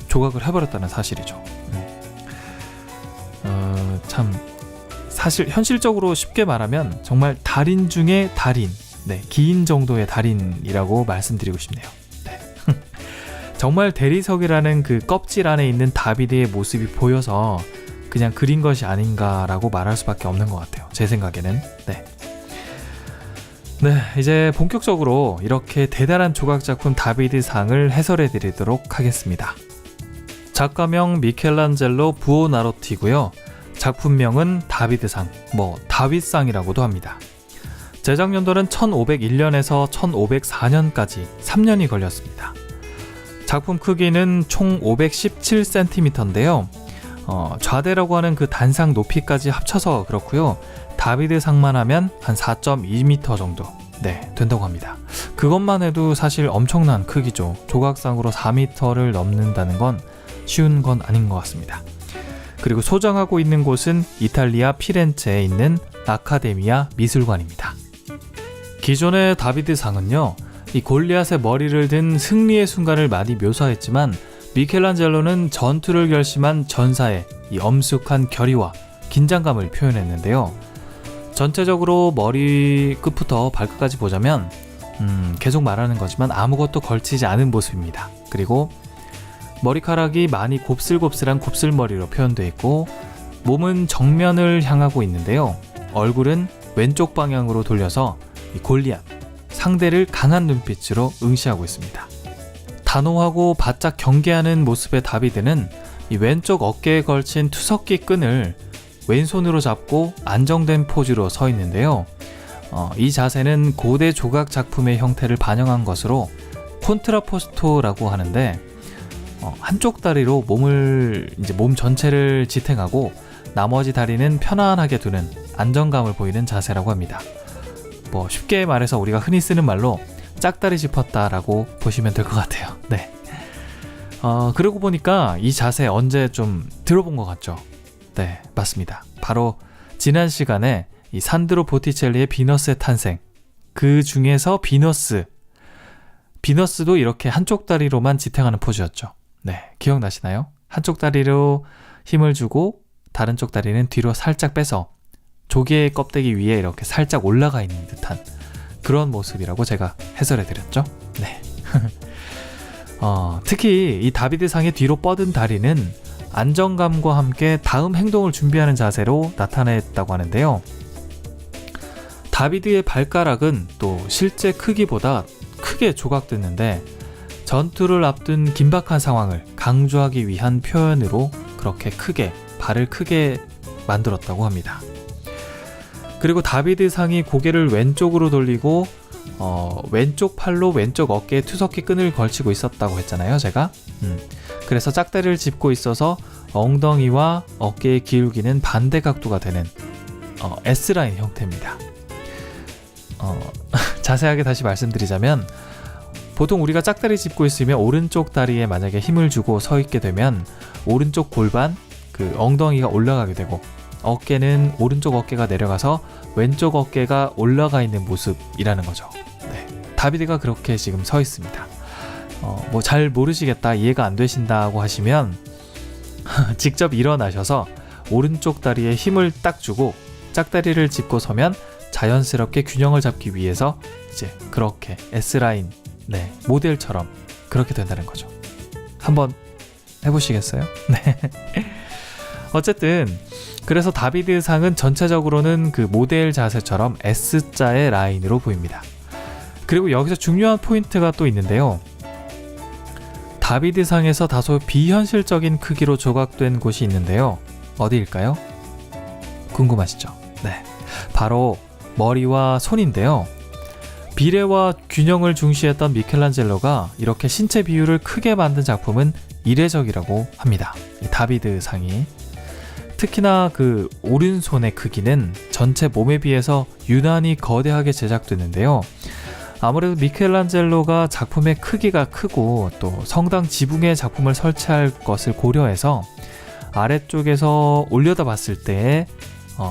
조각을 해버렸다는 사실이죠. 참, 사실 현실적으로 쉽게 말하면 정말 달인 중에 달인, 네, 기인 정도의 달인이라고 말씀드리고 싶네요. 네. 정말 대리석이라는 그 껍질 안에 있는 다비드의 모습이 보여서 그냥 그린 것이 아닌가라고 말할 수밖에 없는 것 같아요. 제 생각에는. 네, 이제 본격적으로 이렇게 대단한 조각작품 다비드상을 해설해 드리도록 하겠습니다. 작가명 미켈란젤로 부오나로티고요. 작품명은 다비드상, 다윗상이라고도 합니다. 제작 연도는 1501년에서 1504년까지 3년이 걸렸습니다. 작품 크기는 총 517cm인데요. 좌대라고 하는 그 단상 높이까지 합쳐서 그렇고요. 다비드상만 하면 한 4.2m 정도 된다고 합니다. 그것만 해도 사실 엄청난 크기죠. 조각상으로 4m를 넘는다는 건 쉬운 건 아닌 것 같습니다. 그리고 소장하고 있는 곳은 이탈리아 피렌체에 있는 아카데미아 미술관입니다. 기존의 다비드상은요, 이 골리앗의 머리를 든 승리의 순간을 많이 묘사했지만, 미켈란젤로는 전투를 결심한 전사의 이 엄숙한 결의와 긴장감을 표현했는데요. 전체적으로 머리 끝부터 발끝까지 보자면 계속 말하는 거지만 아무것도 걸치지 않은 모습입니다. 그리고 머리카락이 많이 곱슬곱슬한 곱슬머리로 표현되어 있고, 몸은 정면을 향하고 있는데요. 얼굴은 왼쪽 방향으로 돌려서 이 골리앗, 상대를 강한 눈빛으로 응시하고 있습니다. 단호하고 바짝 경계하는 모습의 다비드는 이 왼쪽 어깨에 걸친 투석기 끈을 왼손으로 잡고 안정된 포즈로 서 있는데요. 이 자세는 고대 조각 작품의 형태를 반영한 것으로 콘트라포스토라고 하는데, 한쪽 다리로 몸 전체를 지탱하고 나머지 다리는 편안하게 두는 안정감을 보이는 자세라고 합니다. 쉽게 말해서 우리가 흔히 쓰는 말로 짝다리 짚었다라고 보시면 될 것 같아요. 네. 그러고 보니까 이 자세 언제 좀 들어본 것 같죠? 네, 맞습니다. 바로 지난 시간에 이 산드로 보티첼리의 비너스의 탄생, 그 중에서 비너스도 이렇게 한쪽 다리로만 지탱하는 포즈였죠. 네, 기억나시나요? 한쪽 다리로 힘을 주고 다른 쪽 다리는 뒤로 살짝 빼서 조개의 껍데기 위에 이렇게 살짝 올라가 있는 듯한 그런 모습이라고 제가 해설해 드렸죠. 네. 특히 이 다비드상의 뒤로 뻗은 다리는 안정감과 함께 다음 행동을 준비하는 자세로 나타냈다고 하는데요. 다비드의 발가락은 또 실제 크기보다 크게 조각됐는데 전투를 앞둔 긴박한 상황을 강조하기 위한 표현으로 그렇게 크게, 발을 크게 만들었다고 합니다. 그리고 다비드상이 고개를 왼쪽으로 돌리고 왼쪽 팔로 왼쪽 어깨에 투석기 끈을 걸치고 있었다고 했잖아요, 제가. 그래서 짝다리를 짚고 있어서 엉덩이와 어깨의 기울기는 반대 각도가 되는 S라인 형태입니다. 자세하게 다시 말씀드리자면 보통 우리가 짝다리 짚고 있으면 오른쪽 다리에 만약에 힘을 주고 서 있게 되면 오른쪽 골반, 그 엉덩이가 올라가게 되고 어깨는 오른쪽 어깨가 내려가서 왼쪽 어깨가 올라가 있는 모습이라는 거죠. 네. 다비드가 그렇게 지금 서 있습니다. 뭐 잘 모르시겠다, 이해가 안 되신다고 하시면 직접 일어나셔서 오른쪽 다리에 힘을 딱 주고 짝다리를 짚고 서면 자연스럽게 균형을 잡기 위해서 이제 그렇게 S라인, 네, 모델처럼 그렇게 된다는 거죠. 한번 해보시겠어요? 네. 어쨌든 그래서 다비드상은 전체적으로는 그 모델 자세처럼 S자의 라인으로 보입니다. 그리고 여기서 중요한 포인트가 또 있는데요. 다비드상에서 다소 비현실적인 크기로 조각된 곳이 있는데요. 어디일까요? 궁금하시죠? 네, 바로 머리와 손인데요. 비례와 균형을 중시했던 미켈란젤로가 이렇게 신체 비율을 크게 만든 작품은 이례적이라고 합니다. 이 다비드상이. 특히나 그 오른손의 크기는 전체 몸에 비해서 유난히 거대하게 제작됐는데요. 아무래도 미켈란젤로가 작품의 크기가 크고 또 성당 지붕에 작품을 설치할 것을 고려해서 아래쪽에서 올려다 봤을 때의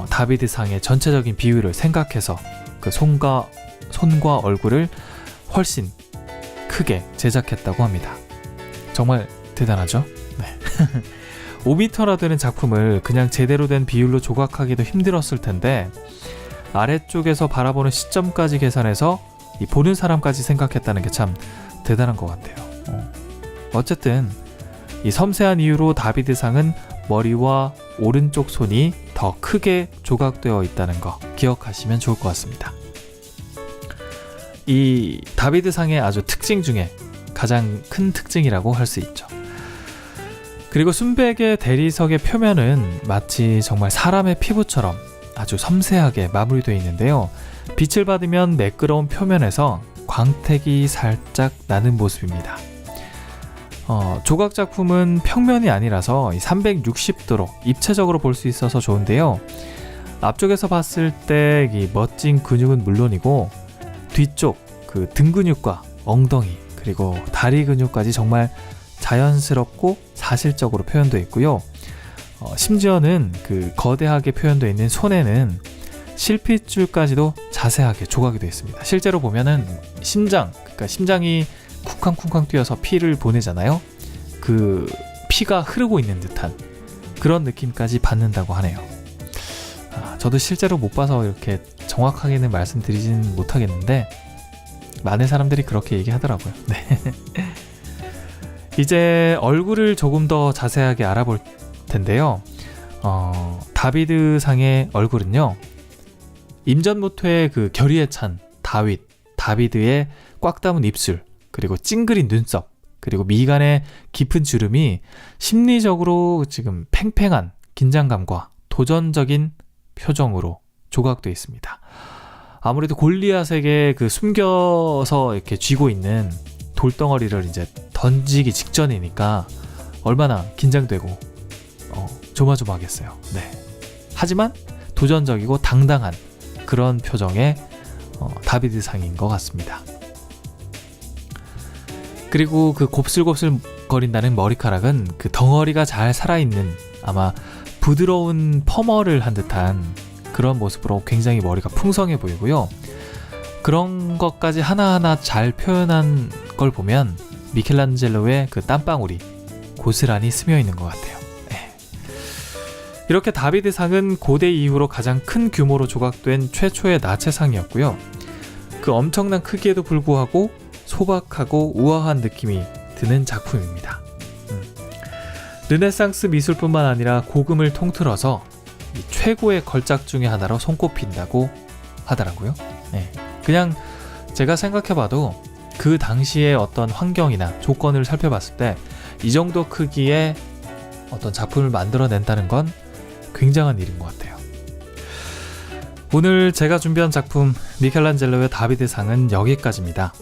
다비드상의 전체적인 비율을 생각해서 그 손과 얼굴을 훨씬 크게 제작했다고 합니다. 정말 대단하죠? 네. 5m나 되는 작품을 그냥 제대로 된 비율로 조각하기도 힘들었을 텐데 아래쪽에서 바라보는 시점까지 계산해서 이 보는 사람까지 생각했다는 게 참 대단한 것 같아요. 어쨌든 이 섬세한 이유로 다비드상은 머리와 오른쪽 손이 더 크게 조각되어 있다는 거 기억하시면 좋을 것 같습니다. 이 다비드상의 아주 특징 중에 가장 큰 특징이라고 할 수 있죠. 그리고 순백의 대리석의 표면은 마치 정말 사람의 피부처럼 아주 섬세하게 마무리되어 있는데요. 빛을 받으면 매끄러운 표면에서 광택이 살짝 나는 모습입니다. 조각 작품은 평면이 아니라서 360도로 입체적으로 볼 수 있어서 좋은데요. 앞쪽에서 봤을 때 이 멋진 근육은 물론이고 뒤쪽 그 등 근육과 엉덩이 그리고 다리 근육까지 정말 자연스럽고 사실적으로 표현되어 있고요. 심지어는 그 거대하게 표현되어 있는 손에는 실핏줄까지도 자세하게 조각이 되어 있습니다. 실제로 보면은 그러니까 심장이 쿵쾅쿵쾅 뛰어서 피를 보내잖아요. 그 피가 흐르고 있는 듯한 그런 느낌까지 받는다고 하네요. 저도 실제로 못 봐서 이렇게 정확하게는 말씀드리진 못하겠는데 많은 사람들이 그렇게 얘기하더라고요. 네. 이제 얼굴을 조금 더 자세하게 알아볼 텐데요. 다비드상의 얼굴은요. 임전무토의 그 결의에 찬 다비드의 꽉 담은 입술, 그리고 찡그린 눈썹, 그리고 미간의 깊은 주름이 심리적으로 지금 팽팽한 긴장감과 도전적인 표정으로 조각되어 있습니다. 아무래도 골리앗에게 그 숨겨서 이렇게 쥐고 있는 돌덩어리를 이제 던지기 직전이니까 얼마나 긴장되고 조마조마하겠어요. 네. 하지만 도전적이고 당당한 그런 표정의 다비드상인 것 같습니다. 그리고 그 곱슬곱슬 거린다는 머리카락은 그 덩어리가 잘 살아있는 아마 부드러운 펌어를 한 듯한 그런 모습으로 굉장히 머리가 풍성해 보이고요. 그런 것까지 하나하나 잘 표현한 걸 보면 미켈란젤로의 그 땀방울이 고스란히 스며 있는 것 같아요. 네. 이렇게 다비드상은 고대 이후로 가장 큰 규모로 조각된 최초의 나체상이었고요. 그 엄청난 크기에도 불구하고 소박하고 우아한 느낌이 드는 작품입니다. 르네상스 미술뿐만 아니라 고금을 통틀어서 이 최고의 걸작 중에 하나로 손꼽힌다고 하더라고요. 네. 그냥 제가 생각해봐도 그 당시의 어떤 환경이나 조건을 살펴봤을 때 이 정도 크기의 어떤 작품을 만들어낸다는 건 굉장한 일인 것 같아요. 오늘 제가 준비한 작품 미켈란젤로의 다비드상은 여기까지입니다.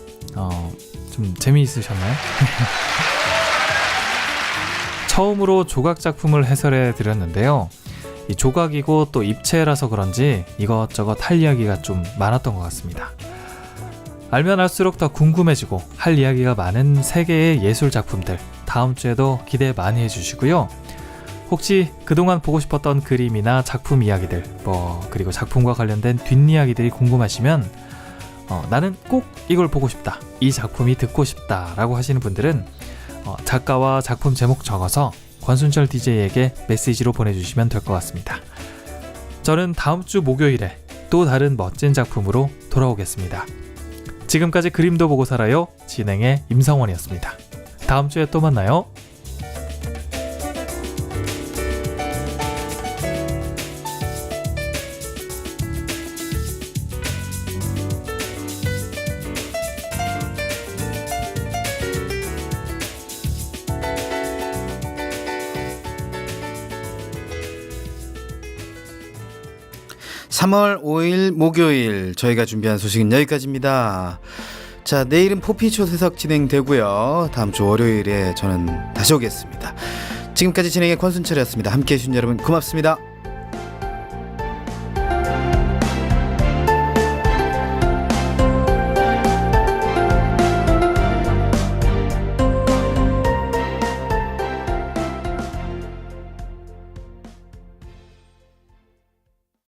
좀 재미있으셨나요? 처음으로 조각 작품을 해설해 드렸는데요. 이 조각이고 또 입체라서 그런지 이것저것 할 이야기가 좀 많았던 것 같습니다. 알면 알수록 더 궁금해지고 할 이야기가 많은 세계의 예술 작품들 다음 주에도 기대 많이 해주시고요. 혹시 그동안 보고 싶었던 그림이나 작품 이야기들 그리고 작품과 관련된 뒷이야기들이 궁금하시면 나는 꼭 이걸 보고 싶다, 이 작품이 듣고 싶다 라고 하시는 분들은 작가와 작품 제목 적어서 권순철 DJ에게 메시지로 보내주시면 될 것 같습니다. 저는 다음 주 목요일에 또 다른 멋진 작품으로 돌아오겠습니다. 지금까지 그림도 보고 살아요 진행의 임성원이었습니다. 다음 주에 또 만나요. (3월 5일) 목요일 저희가 준비한 소식은 여기까지입니다. 자, 내일은 포피초 세석 진행되고요. 다음 주 월요일에 저는 다시 오겠습니다. 지금까지 진행의 권순철이었습니다. 함께해 주신 여러분 고맙습니다.